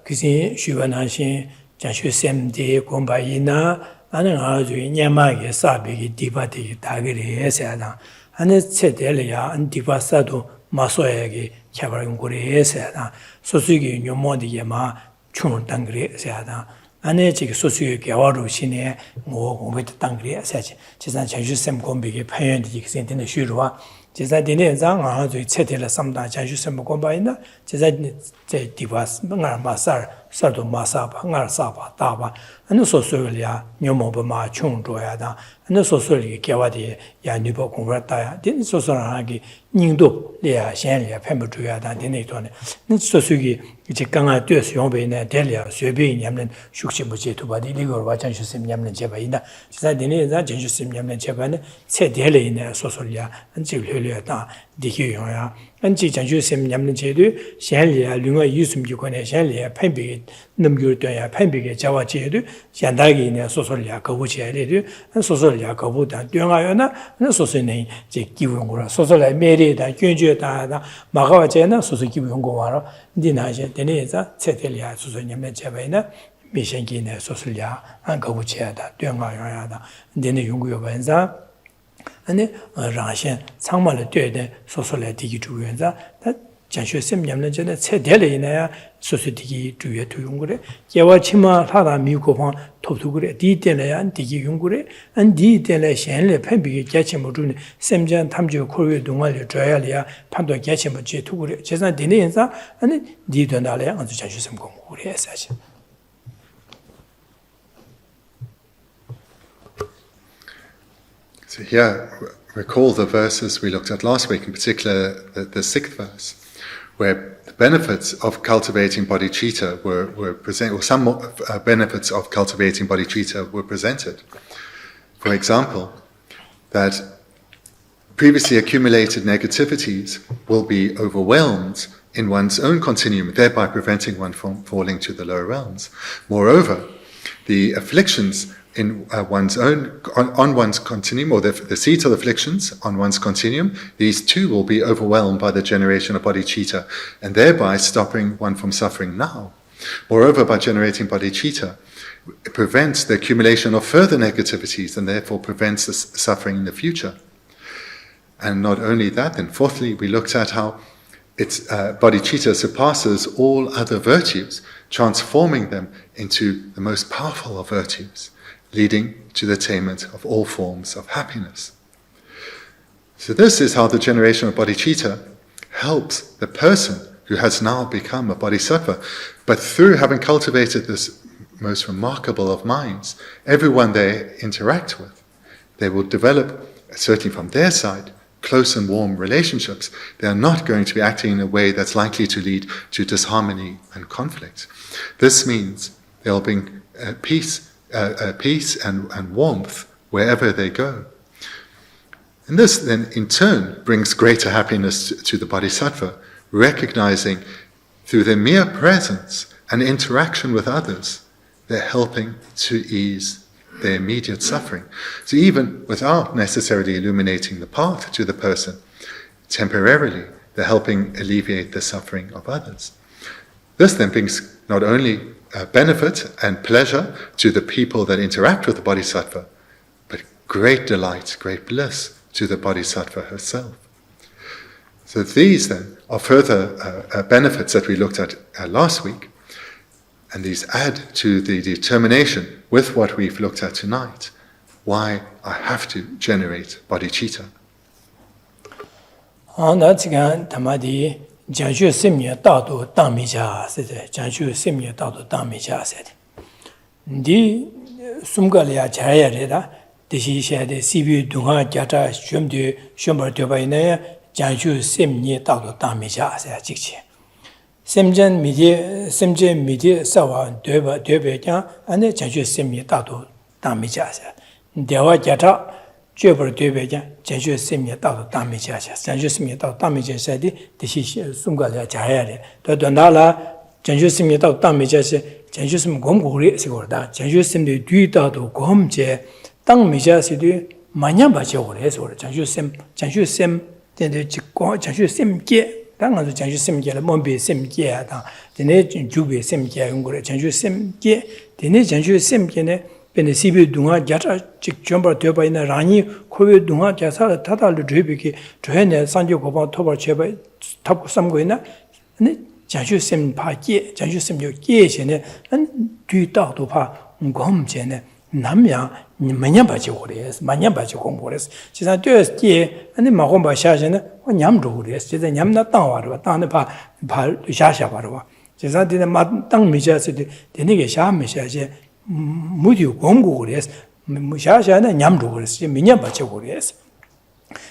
Kisi Shuvanashin, Janshu Semde, Gombayina, and Azu, Yamagi, Sabi, Dibati, Tagiri, Esada, and Sedelia, and Divasado, Masoyagi, Chavanguri, Esada, Sosugi, Yomodi Yama, Chun Tangri, Esada, 안에 지금 소수의 개화로 신에 뭐 공부도 땅그리 사지 지산 전주샘 공비게 파연이 생기는 쉬루와 제가 되네장 아주 체대를 삼다 전주샘 공부이나 제가 제 디바스 뭔가 마살 서도 마사바 나사바 다바 안에 소수리아 녀모바마 총조야다 안에 소수리 개화디 야니보 공부했다야 된 소수하기 닝도 리아 현리아 팬부주야다 되네 돈에 소수기 이제 강아 되어서 용배네 델리아 쇠비 냠는 숙시부지 두바디 리거 와찬슈심 냠는 제바이나 제가 되네자 전주심 냠는 제바는 체대를 있네 소수리아 안지흘려다 디기용야 안지 전주심 냠는 제도 현리아 륜어 유숨기관에 현리아 팬비 넘겨둬야 팬비게 자와 제도 현다기 있네 소수리아 거부지에도 소수리아 거부다 뛰어가요나 소수는 제 기본으로 소수라 메리다 견주다 마가와제나 소수 기본고와로 니나제 되네자 체텔리아 소수님의 제바이나 미션기네 소수리아 안 거부지에다 뛰어가요야다 되네 연구요 반사 아니 라신 상말을 뛰어야 소수라 디기 주변자 전주심 냠는 전에 체대리나야 소수디기 주요 투용그래 개와 치마 하다 미고방 토두그래 디때나야 디기 용그래 안 디때나 현래 팬비게 개치모 주네 샘전 탐지 코르의 동안에 줘야리야 판도 개치모 제 투그래 제산 되네인사 아니 디던달에 아주 전주심 공부를 했어야지. So here, recall the verses we looked at last week, in particular the sixth verse, where the benefits of cultivating bodhicitta were presented, or some benefits of cultivating bodhicitta were presented. For example, that previously accumulated negativities will be overwhelmed in one's own continuum, thereby preventing one from falling to the lower realms. Moreover, the afflictions in one's own, on one's continuum, or the seeds of afflictions on one's continuum, these too will be overwhelmed by the generation of bodhicitta, and thereby stopping one from suffering now. Moreover, by generating bodhicitta, it prevents the accumulation of further negativities, and therefore prevents the suffering in the future. And not only that, then fourthly, we looked at how its bodhicitta surpasses all other virtues, transforming them into the most powerful of virtues, leading to the attainment of all forms of happiness. So this is how the generation of bodhicitta helps the person who has now become a bodhisattva. But through having cultivated this most remarkable of minds, everyone they interact with, they will develop, certainly from their side, close and warm relationships. They are not going to be acting in a way that's likely to lead to disharmony and conflict. This means they'll bring peace and warmth wherever they go. And this then in turn brings greater happiness to the bodhisattva, recognizing through their mere presence and interaction with others, they're helping to ease their immediate suffering. So even without necessarily illuminating the path to the person, temporarily they're helping alleviate the suffering of others. This then brings not only benefit and pleasure to the people that interact with the bodhisattva, but great delight, great bliss to the bodhisattva herself. So these then are further benefits that we looked at last week, and these add to the determination with what we've looked at tonight, why I have to generate bodhicitta. Jianshu Simye Dado Dangmija said, Jianshu Simye Dado Dangmija said. Di Sumgalia Chayarida, the she said, Sibu Dunga Jata Shumdu Shumber Dubaina, Jianshu Simye Dado Dangmija said Jixi. Simjan Midi Sawa Dubeja, and the Jianshu Simye Dado Dangmija said. Dewa Jata. 绝不对别讲，真是生命到大美家去，真是生命到大美家去的，这些送过来家下的，到等到了，真是生命到大美家去，真是什么光顾的，是个的，真是生命对到都光接，当美家是的，慢点把接过来是个的，真是生，真的就光，真是生结，当然是真是生结了，莫别生结啊，当，真的就别生结用过来，真是生结，真的真是生结呢。 Bene sibi dunga jata chik chombar tueba ina rani kowe dunga jasa tata lu dhubiki dhuhene sanjo gopa tobar cheba tabu samgo ina janju sem pa ge, janju sem yo ge chene, an du da do pa gom chene, namya manya ba che ores, manya ba che gom ores. Chi sa de ge, an ma gom ba sha chene, nyam ro ores, chi sa nyam na tang wa ro, tang ne pa sha sha ba ro. Chi sa de ma tang mi sha se de ne ge sha mi sha che mu di gom go ores, sha sha na nyam ro ores, manya ba che ores.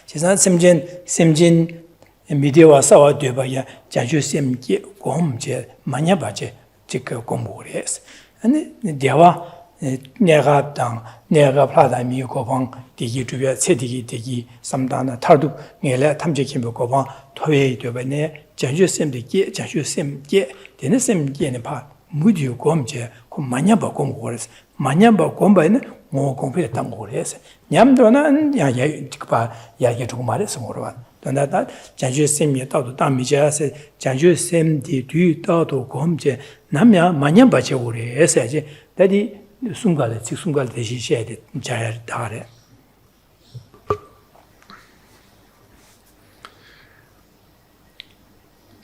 지산 semjin 미디어와 싸워 되봐야 자주 sem기 공제 많이 봐제 지그 공부를 아니 대화 내가 당 내가 플라다미 고방 디기 주변 세디기 되기 삼다나 타도 내래 탐지기 고방 토웨이 되버네 자주 sem기 자주 sem기 되는 sem기는 봐 무디 공제 그 많이 봐 공부를 많이 봐 공부에는 뭐 공부에 담 거래서 냠도는 야야 봐 야야 조금 말해서 뭐라 단다다 자주 셈이 따도 담미자서 자주 셈디 뒤따도 검제 남야 많이 봐지 그래서 이제 다디 순간에 순간 대시셔야 돼 잘 다래.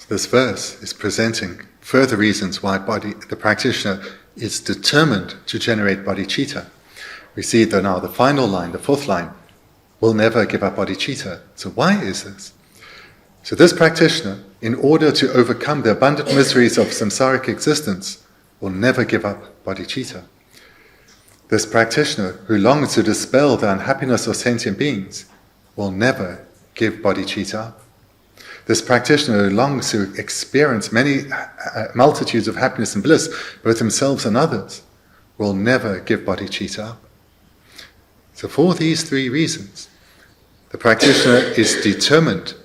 This verse is presenting further reasons why the practitioner is determined to generate bodhicitta. We see that now the final line, the fourth line, will never give up bodhicitta. So why is this? So this practitioner, in order to overcome the abundant miseries of samsaric existence, will never give up bodhicitta. This practitioner, who longs to dispel the unhappiness of sentient beings, will never give bodhicitta up. This practitioner who longs to experience many multitudes of happiness and bliss, both themselves and others, will never give bodhicitta up. So for these three reasons, the practitioner is determined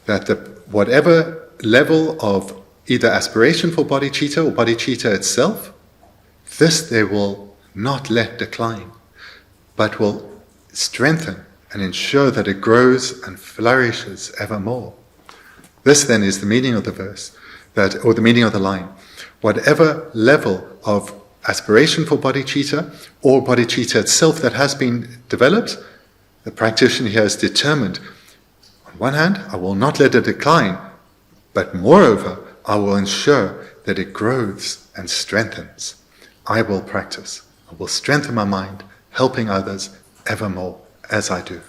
that whatever level of either aspiration for bodhicitta or bodhicitta itself, this they will not let decline, but will strengthen and ensure that it grows and flourishes evermore. This then is the meaning of the verse, or the meaning of the line. Whatever level of aspiration for bodhicitta or bodhicitta itself that has been developed, the practitioner here is determined, on one hand, I will not let it decline, but moreover, I will ensure that it grows and strengthens. I will practice. I will strengthen my mind, helping others evermore as I do.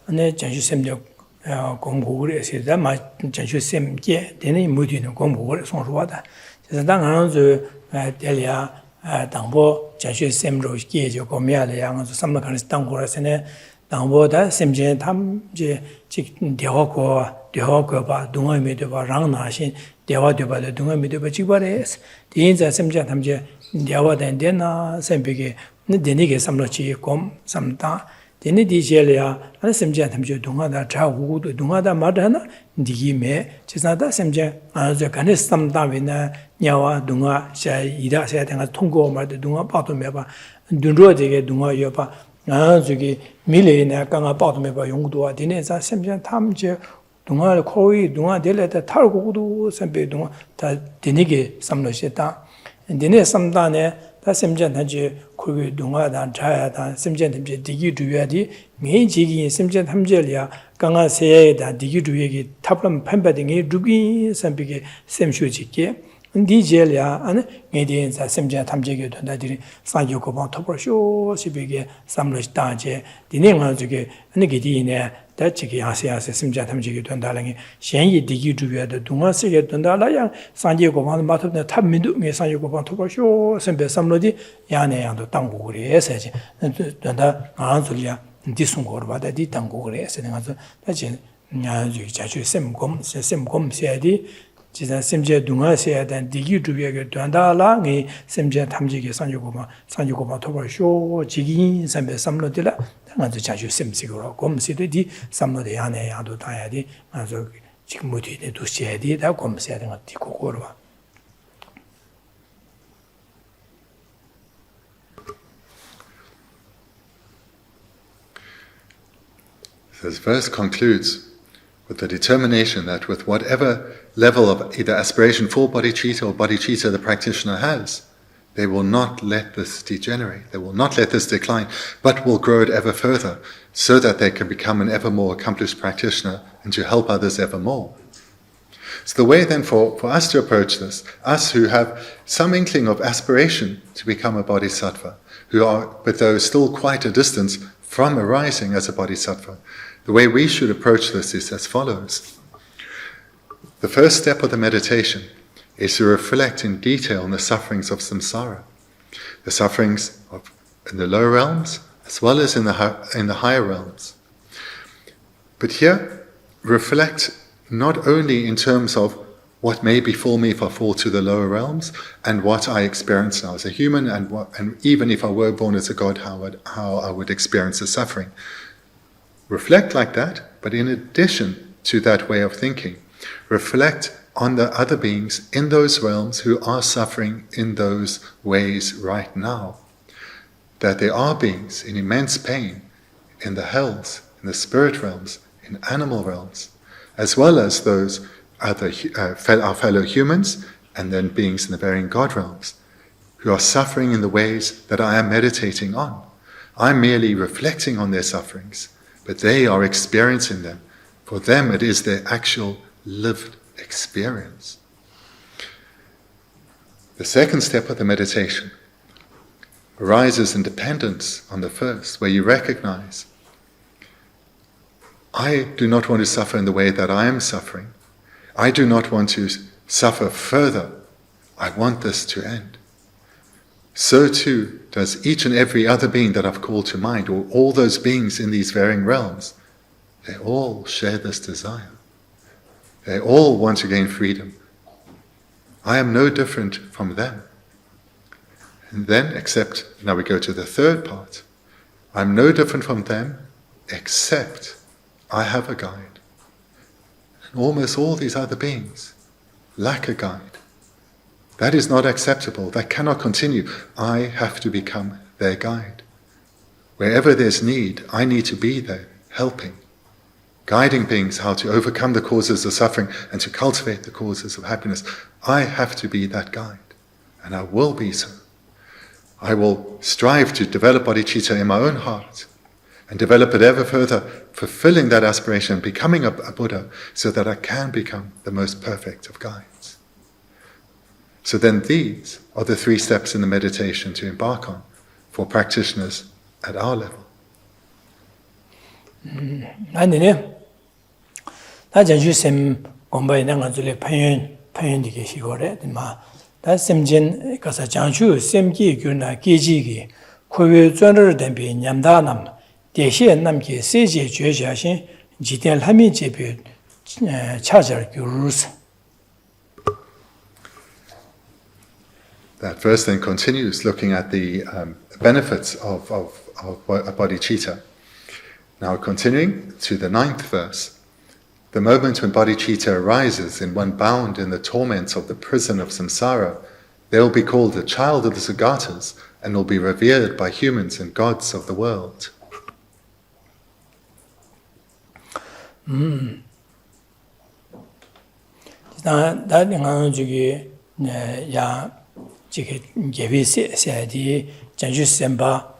네 전주샘력 공부를 했을 마 전주샘께 되는 무디는 공부를 송수하다. 그래서 당하는 델리아 당보 전주샘로 계죠 고미야를 양은 삼막하는 당고라서네 당보다 샘제 탐제 직 대화고 봐 동아미도 봐 랑나신 대화도 봐 동아미도 봐 지바레스 대인자 샘제 탐제 대화된 데나 샘비게 되니게 삼로치 곰 삼다 Tene di jelya, ana semja tamche dunga da cha hugu dunga da madana digi me, chisada semja ana kane samda vina nyawa dunga sha ida sha tenga tonggo marde dunga pato meba, dunro dege dunga yoba, ana zuki mile na kanga pato meba yongduwa, tene za semja tamche dunga koi dunga dele da tar hugu sembe dunga ta tene ge samlo sheta, tene samda ne 다 semjan tamche kubi dunga dan chaya dan semjan tamche digi duya di ngay jigi semjan tamche liya kanga seya dan digi duya ki tablam pamba di ngay dugi sambiki semshu jiki di je liya ngay di sa semjan tamche ki dunda diri sangyo kubang topar sho sibiki samlo dan je dine nga zuki ngay di ine 다 지기 야세야세 심자 탐지기 된다랑이 현이 디기 주변에 동화세계 된다라야 산지고 만 마트네 탑민도 미 산지고 반 토바쇼 선배 삼로디 야네양도 땅고 그래서지 된다 안줄이야 디송고를 받아 디 땅고 그래서 내가 다지 냐지 자주 셈곰 세야디 지자 심제 동화세야 된 디기 주변에 된다라니 심제 탐지기 산지고 반 토바쇼 지기 선배 삼로디라 아주 자주 셈식으로 검시들이 삼로대 안에 야도 다야디 아주 지금 모두에 도시에디 다 검시해야 되는 것이 고고로 와. This verse concludes with the determination that with whatever level of either aspiration for bodhicitta or bodhicitta the practitioner has, They will not let this degenerate, they will not let this decline, but will grow it ever further, so that they can become an ever more accomplished practitioner and to help others ever more. So the way then for us to approach this, us who have some inkling of aspiration to become a bodhisattva, but though still quite a distance from arising as a bodhisattva, the way we should approach this is as follows. The first step of the meditation is to reflect in detail on the sufferings of samsara, the sufferings in the lower realms as well as in the higher realms. But here, reflect not only in terms of what may befall me if I fall to the lower realms and what I experience now as a human, and even if I were born as a god, how I would experience the suffering. Reflect like that, but in addition to that way of thinking, reflect on the other beings in those realms who are suffering in those ways right now. That there are beings in immense pain in the hells, in the spirit realms, in animal realms, as well as those other our fellow humans, and then beings in the varying God realms, who are suffering in the ways that I am meditating on. I'm merely reflecting on their sufferings, but they are experiencing them. For them it is their actual lived experience. The second step of the meditation arises in dependence on the first, where you recognize, I do not want to suffer in the way that I am suffering. I do not want to suffer further. I want this to end. So too does each and every other being that I've called to mind, or all those beings in these varying realms. They all share this desire. They all want to gain freedom. I am no different from them. And then, now we go to the third part. I'm no different from them, except I have a guide. And almost all these other beings lack a guide. That is not acceptable. That cannot continue. I have to become their guide. Wherever there's need, I need to be there, helping, guiding beings how to overcome the causes of suffering and to cultivate the causes of happiness. I have to be that guide, and I will be so. I will strive to develop bodhicitta in my own heart and develop it ever further, fulfilling that aspiration, becoming a Buddha, so that I can become the most perfect of guides. So then these are the 3 steps in the meditation to embark on for practitioners at our level. 아니네. 나자주 셈 공부에 내가 줄에 편연되게 시고래. 마 다 셈진 가서 장주 셈기 교나 계지기 코외 전을 된비 냠다남 대시에 남기 세제 죄자신 지된 함이 제비 차절 교루스. That verse then continues looking at the benefits of bodhicitta. Now continuing to the 9th verse. The moment when bodhicitta arises in one bound in the torments of the prison of samsara, they will be called the child of the Sagatas and will be revered by humans and gods of the world.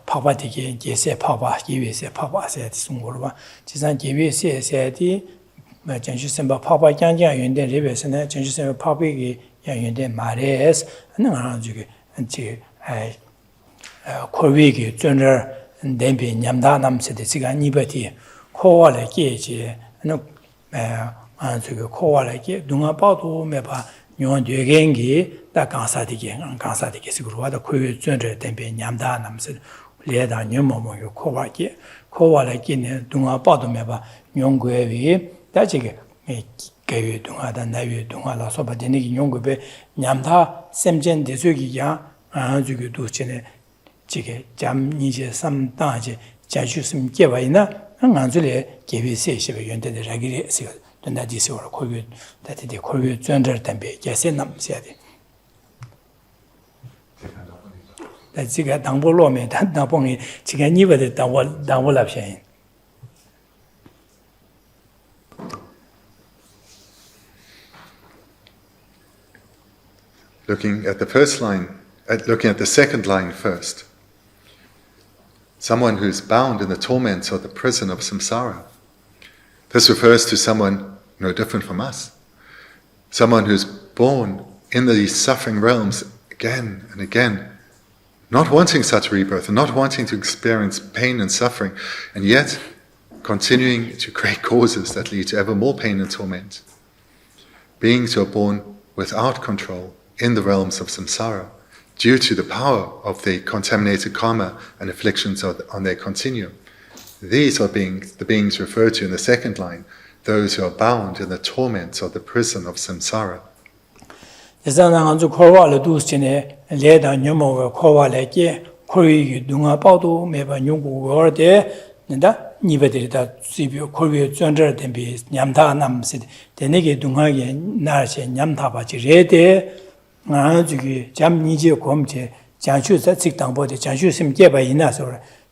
파바디게 게세 파바 기베세 파바세 송고르바 지산 게베세 세디 전주선바 파바 장장 연대 레베스네 전주선 파비기 연대 마레스 하나 저기 안치 코위기 전저 덴비 냠다 남세데 시간 이버티 코와레 게지 아 저기 코와레 게 누가 봐도 매바 용 되겐기 다 강사디게 시그로와다 코위 전저 덴비 냠다 남세 레다 녀모모요 코와게 코와레 게네 누가 봐도 매바 용괴위 다지게 개위 동하다 나위 동하라 소바데니 용급에 냠다 셈젠 대수기야 아주기 도치네 지게 잠니제 삼다제 자주심 개바이나 한간줄에 개비세시베 연대데 라기리 세가 된다지세월 코비 다티데 코비 전절 담배 개세 남세야데 다지가 당보로면 단다봉이 지가 니버데 당보랍샤인 Looking at the first line looking at the second line first. Someone who's bound in the torment or the prison of samsara. This refers to someone no different from us. Someone who's born in these suffering realms again and again, not wanting such rebirth and not wanting to experience pain and suffering, and yet continuing to create causes that lead to ever more pain and torment. Beings who are born without control in the realms of samsara, due to the power of the contaminated karma and afflictions on their continuum. These are the beings referred to in the second line, those who are bound in the torments of the prison of samsara.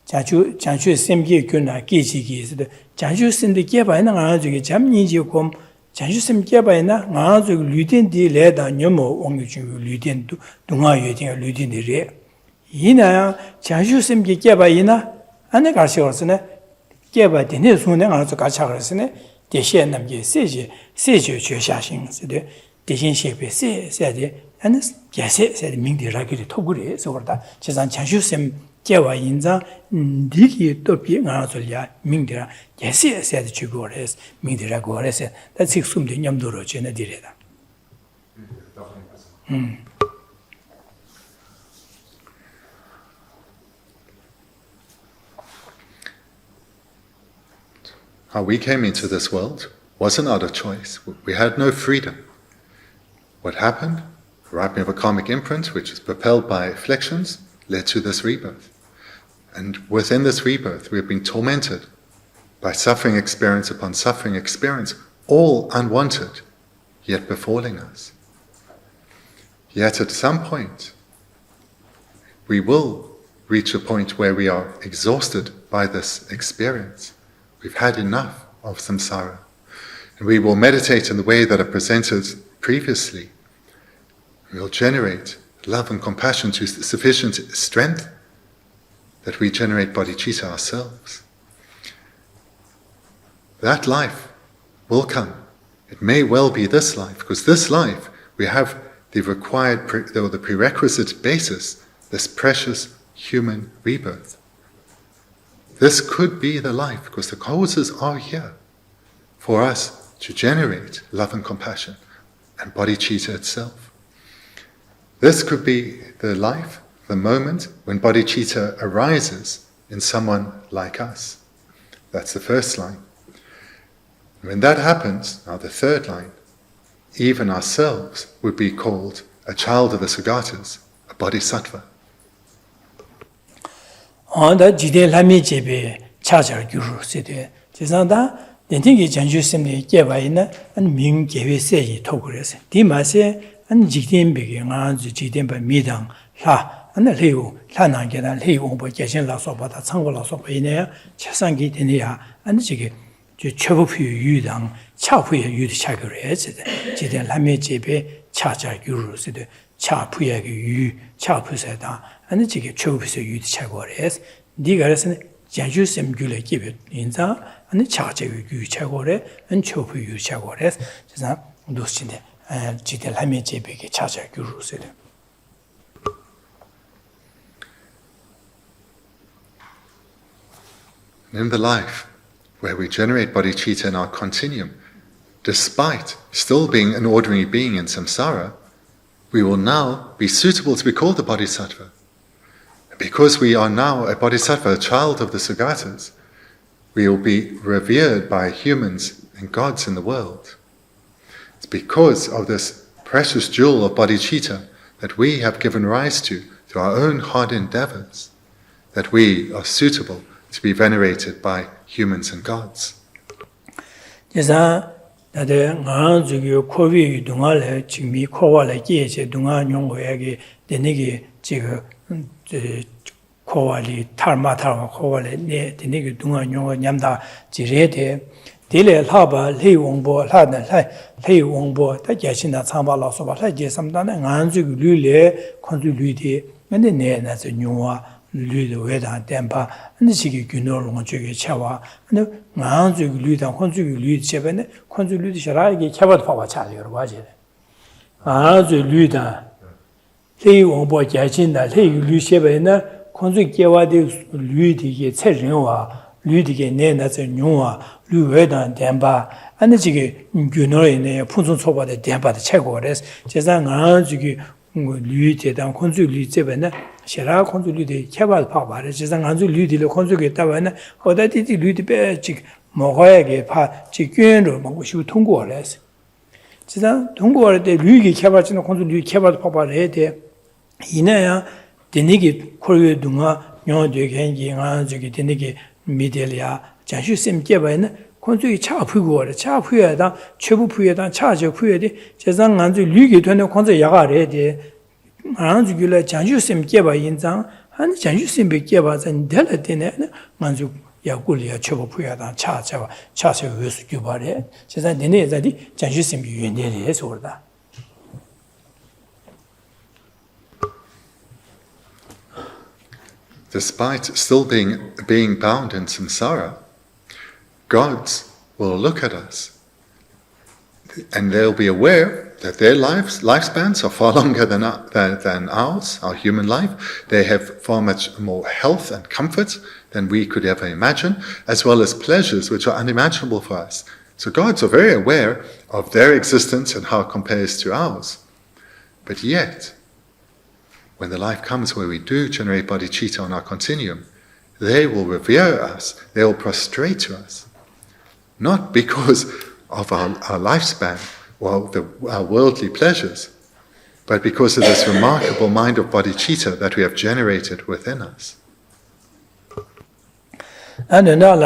장추 셈게 교나 기지기 장추 셈데 개바이나 가지고 잠니지 곰 장추 셈 개바이나 가지고 류딘디 레다 녀모 옹유주 류딘도 동아여딩 류딘디레 이나야 장추 셈게 개바이나 안에 가시어서네 개바디네 손에 가서 같이 가서네 대신 남게 세지 죄샤싱스데 대신 셰베 세세데 안에 개세 민디라기리 토구리 서버다 제산 장추 셈 개와 인자 디기 또비 나솔야 민디라 예시에서 주고레스 민디라 고레스 다 직숨도 냠도로 제네디레다 How we came into this world wasn't out of choice. We had no freedom. What happened? The ripening of a karmic imprint, which is propelled by afflictions, led to this rebirth. And within this rebirth, we have been tormented by suffering experience upon suffering experience, all unwanted, yet befalling us. Yet at some point, we will reach a point where we are exhausted by this experience. We've had enough of samsara. And we will meditate in the way that I presented previously. We will generate love and compassion to sufficient strength that we generate bodhicitta ourselves. That life will come. It may well be this life, because this life we have the required, the prerequisite basis, this precious human rebirth. This could be the life, because the causes are here for us to generate love and compassion and bodhicitta itself. This could be the life, the moment when bodhicitta arises in someone like us. That's the first line. When that happens, now the third line, even ourselves would be called a child of the Sagatas, a bodhisattva. onda jide lami jebe chajar gyuru sede jisanda dentingi janju semne gebaina an ming gewe seyi togurese di mase an jigden bege nga jigden ba midang la an leu lana gedan leu bo geshen la so ba da changgo la so ba ine chasangi denia an jige 저 최고표 유당 차후의 유의 차결에 지된 라메 집에 차자 유르스데 차후의 유 차후세다 아니 지게 최고표 유의 차결에 네가 그래서 자주심 귤에 기베 인자 아니 차자 유의 차결에 안 최고표 유의 차결에 그래서 도스인데 지된 라메 집에 차자 유르스데 In the life where we generate bodhicitta in our continuum, despite still being an ordinary being in samsara, we will now be suitable to be called a bodhisattva. Because we are now a bodhisattva, a child of the Sagatas, we will be revered by humans and gods in the world. It's because of this precious jewel of bodhicitta that we have given rise to through our own hard endeavors, that we are suitable to be venerated by humans and gods. 그래서 나도 가 저기 코비 동아래 지금이 코와래 계제 동아 용고에게 되네게 지금 코와리 탈마타와 코와래 네 되네게 동아 용고 냠다 지레데 Dile Laba, Lei Wongbo, Ladan, Lei Wongbo, Tajashina Samba Losoba, Laje Samdana, Anzu Lule, Kondu Ludi, and the Nena, the Nua, Lude Weda, Dempa, and the Siki Gunor, Monjugi Chawa, and the Anzu Luda, Konzu Lud Cheben, Konzu Lud Sharagi, Chavat Papa Chali or Wajid. Anzu Luda, Lei Wongbo Jachinda, Lei Lushebena, Konzu Kiawadi Ludi, Tserenwa. Ludige Nena Nua, Luedan Demba, and the Jiggy Gunori, Punson Soba, the Demba, the Chegores, Jezan Anzuki, Lute, and Konzu Lutebena, Shera Konzu Lute, Keval Papa, Jezan Anzu Ludi, the Konzuki Tavana, or that it Lute Chick, Mohoyage, Pa, Chicken, Moshu Tungores. Jezan Tungor, the Lugi Kevach and Konzu Keval Papa, Inaya, Denigi, Korea Dunga, Yon de Gengi, Anzuki, Denigi. Midelia, Janshu Sim Geban, Konzu Cha Pugo, Cha Pueda, Chebu Pueda, Charge Puedi, Jazang Anzu Lugi to the Konza Yagare, Anzugula, Janshu Sim Geba in Zang, and Janshu Sim Gebas and Delatine, Manzu Yagulia, Chebu Pueda, Charge Vus Gubare, Jazan Dene, Janshu Sim Yundeli, or that. Despite still being bound in samsara, gods will look at us and they'll be aware that their lifespans are far longer than ours, our human life. They have far much more health and comfort than we could ever imagine, as well as pleasures which are unimaginable for us. So gods are very aware of their existence and how it compares to ours. But yet, when the life comes where we do generate bodhicitta on our continuum, they will revere us, they will prostrate to us. Not because of our lifespan or our worldly pleasures, but because of this remarkable mind of bodhicitta that we have generated within us. And another,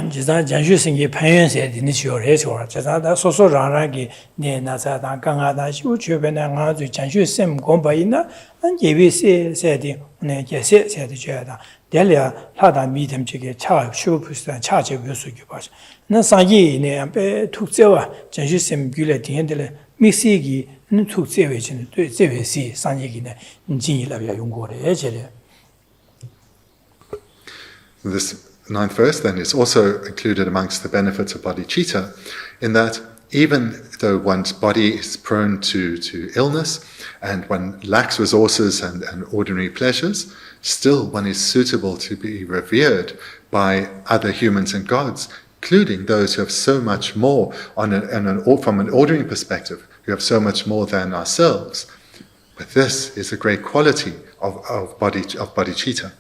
Janshu Singi Payan said in this your race or Jazada Soso Raragi, Nasa, Gangada, Shuchuben, Janshu Sim Gombaina, and JVC said, Jesse said Jada, Delia, Lada meet him to get charge, Shupus and charge of Yusuki. Nasayi, Neampe, took Zewa, Janshu Sim Gulet, Missigi, and took Zevich and Zevisi, Sanjigina, in Jinila Yungore. This ninth verse then is also included amongst the benefits of bodhicitta, in that even though one's body is prone to illness and one lacks resources and ordinary pleasures, still one is suitable to be revered by other humans and gods, including those who have so much more from an ordinary perspective, who have so much more than ourselves. But this is a great quality of bodhicitta.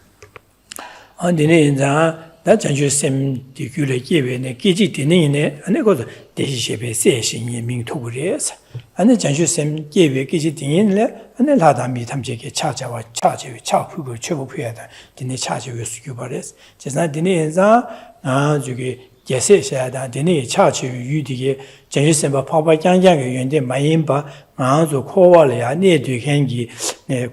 On the name that Janshu Sim Dicula gave in a Giji Dinine, and I got the Deshibe Session in Ming Tugures, and the Janshu Sim gave a Giji Dinine, and the Lada Mitamjake charge our charge with Chapu, Chebupiata, Dine charge with Scubares, just not Dineza, Jugi, Geshe said, Dine charge you dig, Janshu Simba Papa Yang Yang, Mayimba, Manzo Kovalia, near Dukengi,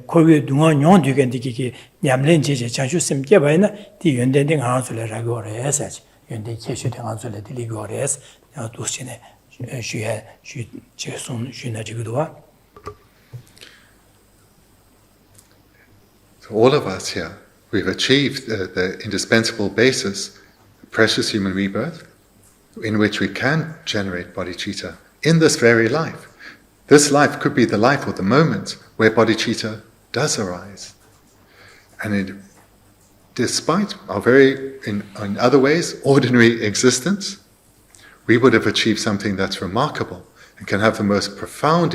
Kovi Dunga, Yon Dukendiki. Yamlin Jiji, Janshu Sim Gebana, the Yundending Ansula Ragores, Yundi Keshu Ansula Deligores, Dusine, she had Jason Shunajigua. So all of us here, we've achieved the indispensable basis, the precious human rebirth, in which we can generate bodhicitta in this very life. This life could be the life or the moment where bodhicitta does arise. And despite our in other ways, ordinary existence, we would have achieved something that's remarkable and can have the most profound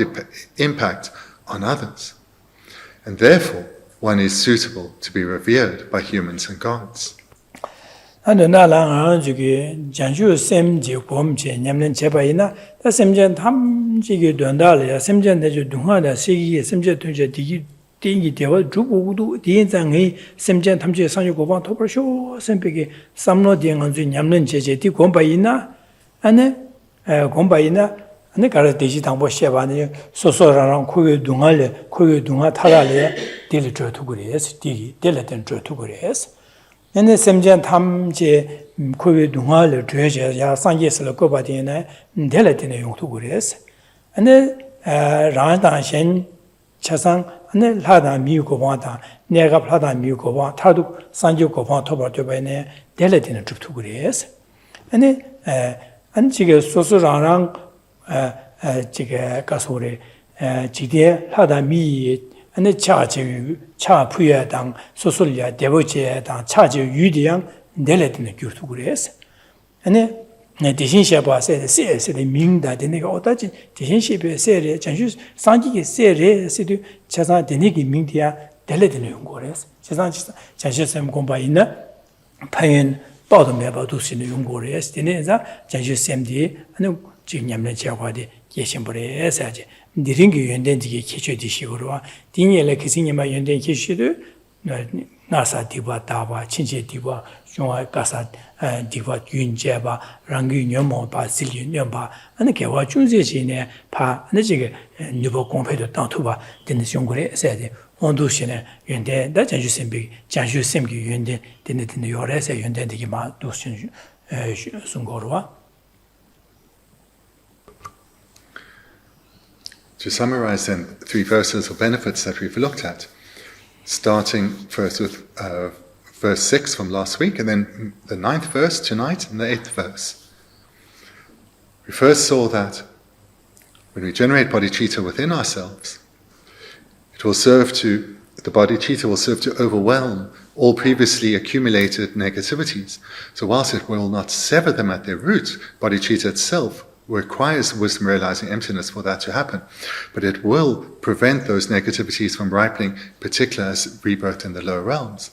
impact on others. And therefore, one is suitable to be revered by humans and gods. And another Janshu Sim Jigomche, Yamlin Chebaina, the Simjan Tam Jigi Dondalia, Simjan de Dunga, Sigi, Simja Tunja Digi. Dingy Deva, Drubu, Dinzangi, Simjan Tamji San Yugovan Topershow, Simpiki, Samno Dingan Yamlin Jeje, Gombaina, and Gombaina, and the Gara Digitan Boshevani, Sosoran, Kuyu Dunga Tarale, Diligent to Gures, Dilatant to Gures. ene semjen tamje kowe dungal dreje ya sangesle gobadine deletine yongtu gures ene ran shen chasang ane lada mi gobada nega lada mi goba tadu sanju goba toba tobene deletine chuptu gures ene 안지게 소소랑랑 지게 가소래 지게 하다 미 안에 차지 차 부여당 소소리야 대보제당 차지 유디양 내려드는 교수 그래서 안에 내 대신시에 봐서 세세의 민다 되니까 어디지 대신시에 세례 전주 상기게 세례 세도 자사 되니기 민디야 내려드는 거래서 세상 자신심 공부이나 파인报没报都是那用过的，今天啥讲究CMD，那今年的计划的也行不来啥子，你这个原点这个科学的时候的话，第二来开始你们原点科学的，那啥地方大吧，亲戚地方，像啊干啥地方云界吧，让个牛毛吧，自己牛吧，那给我中这些呢，怕那这个你不公平的当头吧，真的用过来啥的。원도시네 연대 다 전주sem비 전주sem기 연대 되는 요래서 연대 되게 막 도신 순거로와. To summarize then 3 verses of benefits that we've looked at, starting first with verse 6 from last week, and then the 9th verse tonight and the 8th verse. We first saw that when we generate bodhicitta within ourselves, it will serve to, the bodhicitta will serve to overwhelm all previously accumulated negativities. So whilst it will not sever them at their root, bodhicitta itself requires wisdom realizing emptiness for that to happen. But it will prevent those negativities from ripening, particularly as rebirth in the lower realms.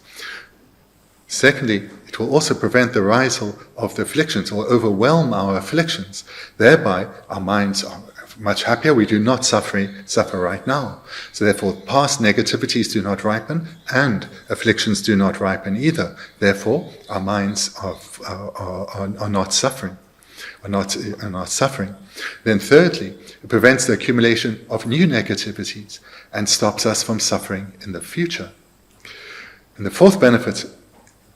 Secondly, it will also prevent the rise of the afflictions or overwhelm our afflictions. Thereby, our minds are much happier. We do not suffer right now. So therefore, past negativities do not ripen, and afflictions do not ripen either. Therefore, our minds are not suffering. Are not suffering. Then thirdly, it prevents the accumulation of new negativities and stops us from suffering in the future. And the fourth benefit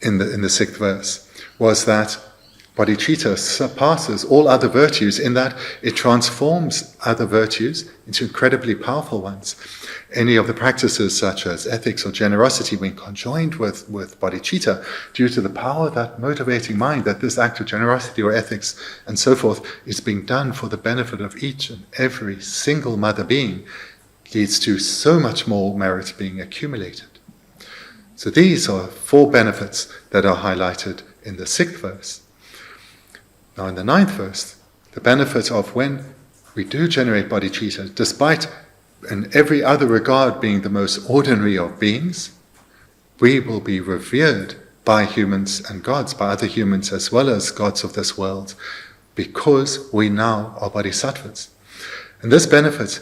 in the 6th verse was that bodhicitta surpasses all other virtues in that it transforms other virtues into incredibly powerful ones. Any of the practices such as ethics or generosity, when conjoined with bodhicitta, due to the power of that motivating mind, that this act of generosity or ethics and so forth is being done for the benefit of each and every single mother being, leads to so much more merit being accumulated. So these are 4 benefits that are highlighted in the 6th verse. Now in the 9th verse, the benefit of when we do generate bodhicitta, despite in every other regard being the most ordinary of beings, we will be revered by humans and gods, by other humans as well as gods of this world, because we now are bodhisattvas. And this benefit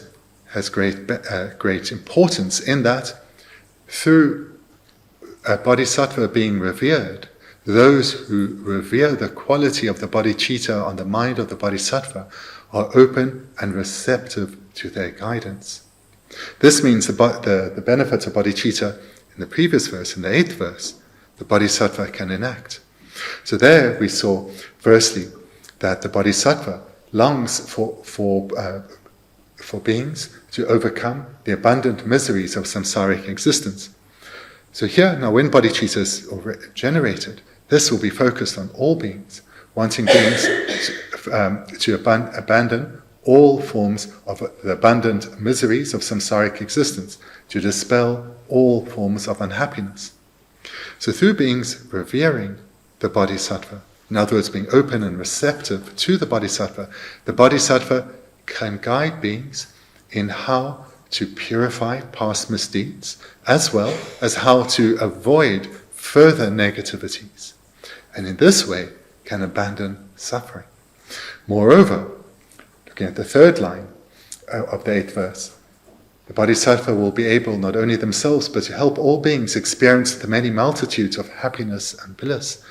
has great importance in that through a bodhisattva being revered, those who revere the quality of the bodhicitta on the mind of the bodhisattva are open and receptive to their guidance. This means the benefits of bodhicitta in the previous verse, in the 8th verse, the bodhisattva can enact. So there we saw, firstly, that the bodhisattva longs for beings to overcome the abundant miseries of samsaric existence. So here, now when bodhicitta is generated, this will be focused on all beings, wanting beings to abandon all forms of the abundant miseries of samsaric existence, to dispel all forms of unhappiness. So through beings revering the bodhisattva, in other words, being open and receptive to the bodhisattva can guide beings in how to purify past misdeeds, as well as how to avoid further negativities, and in this way can abandon suffering. Moreover, looking at the 3rd line of the 8th verse, the bodhisattva will be able not only themselves but to help all beings experience the many multitudes of happiness and bliss.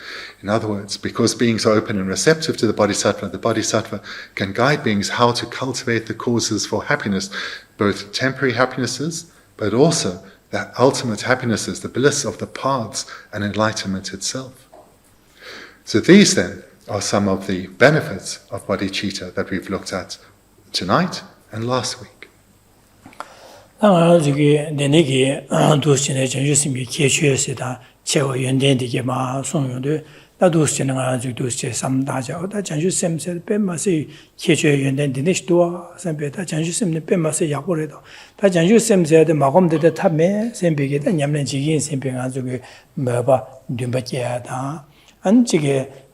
In other words, because beings are open and receptive to the bodhisattva can guide beings how to cultivate the causes for happiness, both temporary happinesses but also The ultimate happiness is the bliss of the paths and enlightenment itself. So these then are some of the benefits of bodhicitta that we've looked at tonight and last week.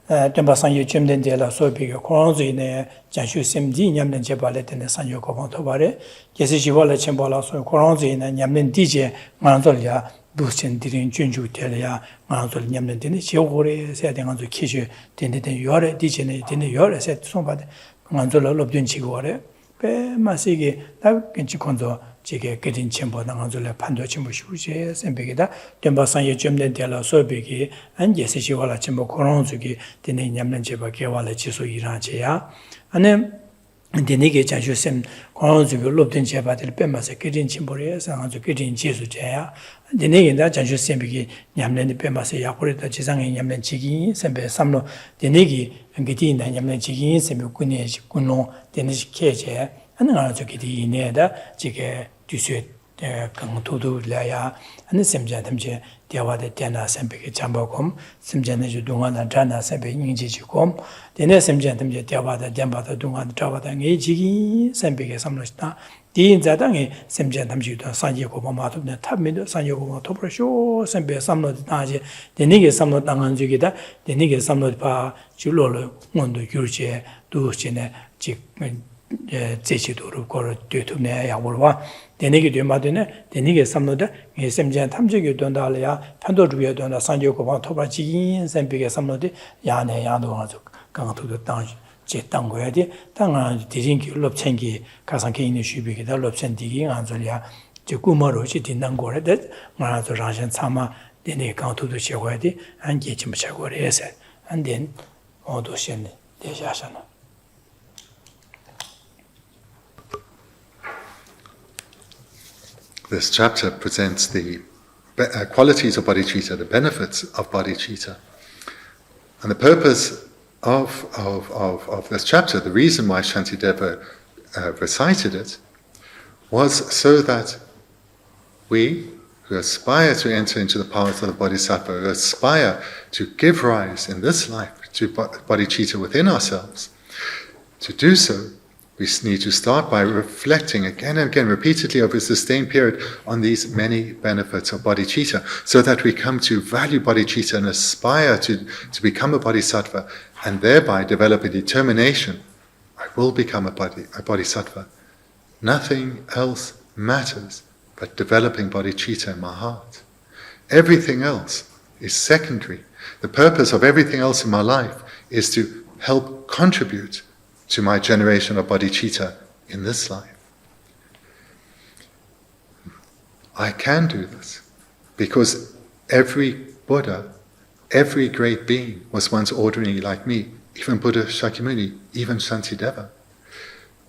Temba Sanyo Chimden de la Sobi, Koranzi ne Janshu Simdi, Yamden Jebale, and Sanyo Koban Tobare, Geshe Shivala Chimbola, so Koranzi and Yamden DJ, Manzolia, Dushin Dirin Junju Telia, Manzol Yamden Dini, Shore, setting on the Kishu, Dindin Yore, DJ, Dini Yore, said somebody, Manzola Lobdun Chigore, Pe Masigi, that Kinchikonzo. 지게 그린 첨보나 가지고 판도 첨부 쉬우제 셈베게다 덴바산에 점된 데라 소비기 안제세 시와라 첨부 코론주기 되는 냠는 제바 개와라 지소 일하지야 안에 되네게 자주셈 코론주기 롭된 제바들 빼마서 그린 첨부에 상하죠 그린 지수제야 되네게다 자주셈비기 냠는 빼마서 약고르다 지상에 냠는 지기 셈베 삼로 되네기 그디나 냠는 지기 셈베 군에 군노 되는 시케제 하는 아주 기디 이내다 지게 뒤에 강토도 라야 하는 셈자담제 대화의 대나 셈베게 잠보고 셈자네 동안나 자나 셈베 인지지고 되네 셈자담제 대화의 잠바도 동안 자바다 예지기 셈베게 삼로시다 디인자당에 셈자담지도 산지고 마마도네 탑미도 산지고 토프쇼 셈베 삼로도 다지 되네게 삼로 당한 주기다 되네게 삼로 바 줄로로 원도 규제 두시네 직 제시도로 거를 뒤통내 야월와 되네게 되마드네 되네게 삼노다 셈전 탐적이 된다려야 판도 주에 된다 산지고 바 토바지 셈비게 삼노데 야네 야도 가지고 강토도 땅 제땅 거야지 땅아 디진기 럽천기 가상케 있는 쉬비게다 럽천디기 안절이야 저 꾸머로지 딘난 거래데 말아서 라션 참아 되네 강토도 쉬어야지 안게 좀 차고래서 안된 어도신 대샤잖아 This chapter presents the qualities of bodhicitta, the benefits of bodhicitta. And the purpose of this chapter, the reason why Shantideva recited it, was so that we, who aspire to enter into the path of the Bodhisattva, who aspire to give rise in this life to bodhicitta within ourselves, to do so, we need to start by reflecting again and again, repeatedly over a sustained period on these many benefits of bodhicitta, so that we come to value bodhicitta and aspire to become a bodhisattva, and thereby develop a determination, I will become a bodhisattva. Nothing else matters but developing bodhicitta in my heart. Everything else is secondary. The purpose of everything else in my life is to help contribute to my generation of bodhicitta in this life. I can do this because every Buddha, every great being was once ordinary like me, even Buddha Shakyamuni, even Shantideva.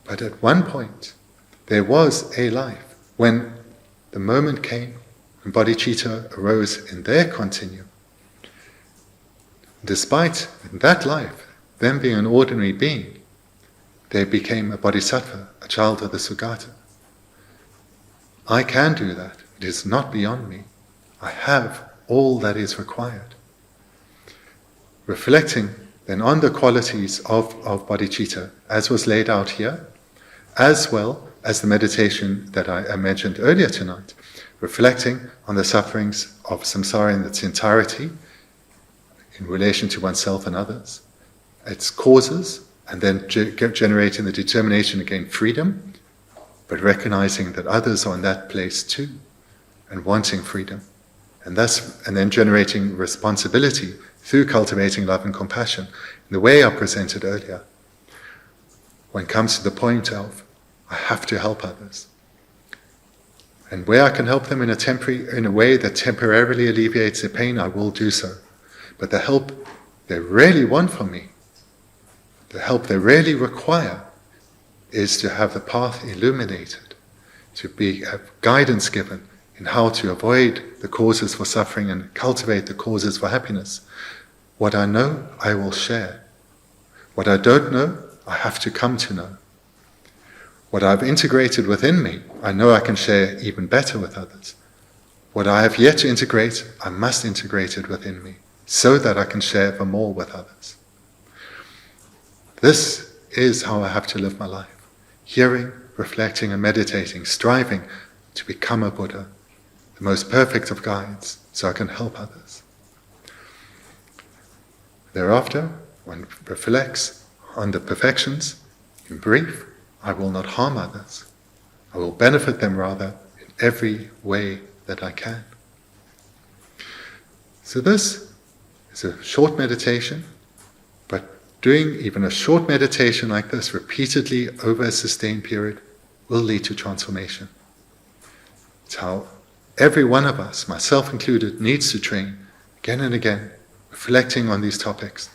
But at one point, there was a life when the moment came when bodhicitta arose in their continuum. Despite that life, them being an ordinary being, they became a bodhisattva, a child of the Sugata. I can do that. It is not beyond me. I have all that is required. Reflecting then on the qualities of bodhicitta, as was laid out here, as well as the meditation that I mentioned earlier tonight, reflecting on the sufferings of samsara in its entirety, in relation to oneself and others, its causes, and then generating the determination to gain freedom, but recognizing that others are in that place too, and wanting freedom, and then generating responsibility through cultivating love and compassion in the way I presented earlier. When it comes to the point of, I have to help others, and where I can help them in a way that temporarily alleviates their pain, I will do so. But the help they really want from me, the help they really require, is to have the path illuminated, to have guidance given in how to avoid the causes for suffering and cultivate the causes for happiness. What I know, I will share. What I don't know, I have to come to know. What I've integrated within me, I know I can share even better with others. What I have yet to integrate, I must integrate it within me, so that I can share ever more with others. This is how I have to live my life. Hearing, reflecting and meditating, striving to become a Buddha, the most perfect of guides, so I can help others. Thereafter, one reflects on the perfections. In brief, I will not harm others. I will benefit them rather in every way that I can. So this is a short meditation, but doing even a short meditation like this repeatedly over a sustained period will lead to transformation. It's how every one of us, myself included, needs to train again and again, reflecting on these topics,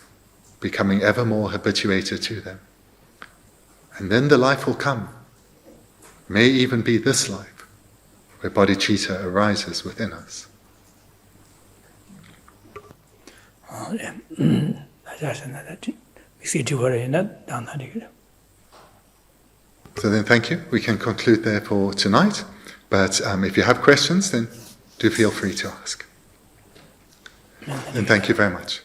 becoming ever more habituated to them. And then the life will come, may even be this life, where bodhicitta arises within us. So then thank you. We can conclude there for tonight. But if you have questions, then do feel free to ask. And thank you very much.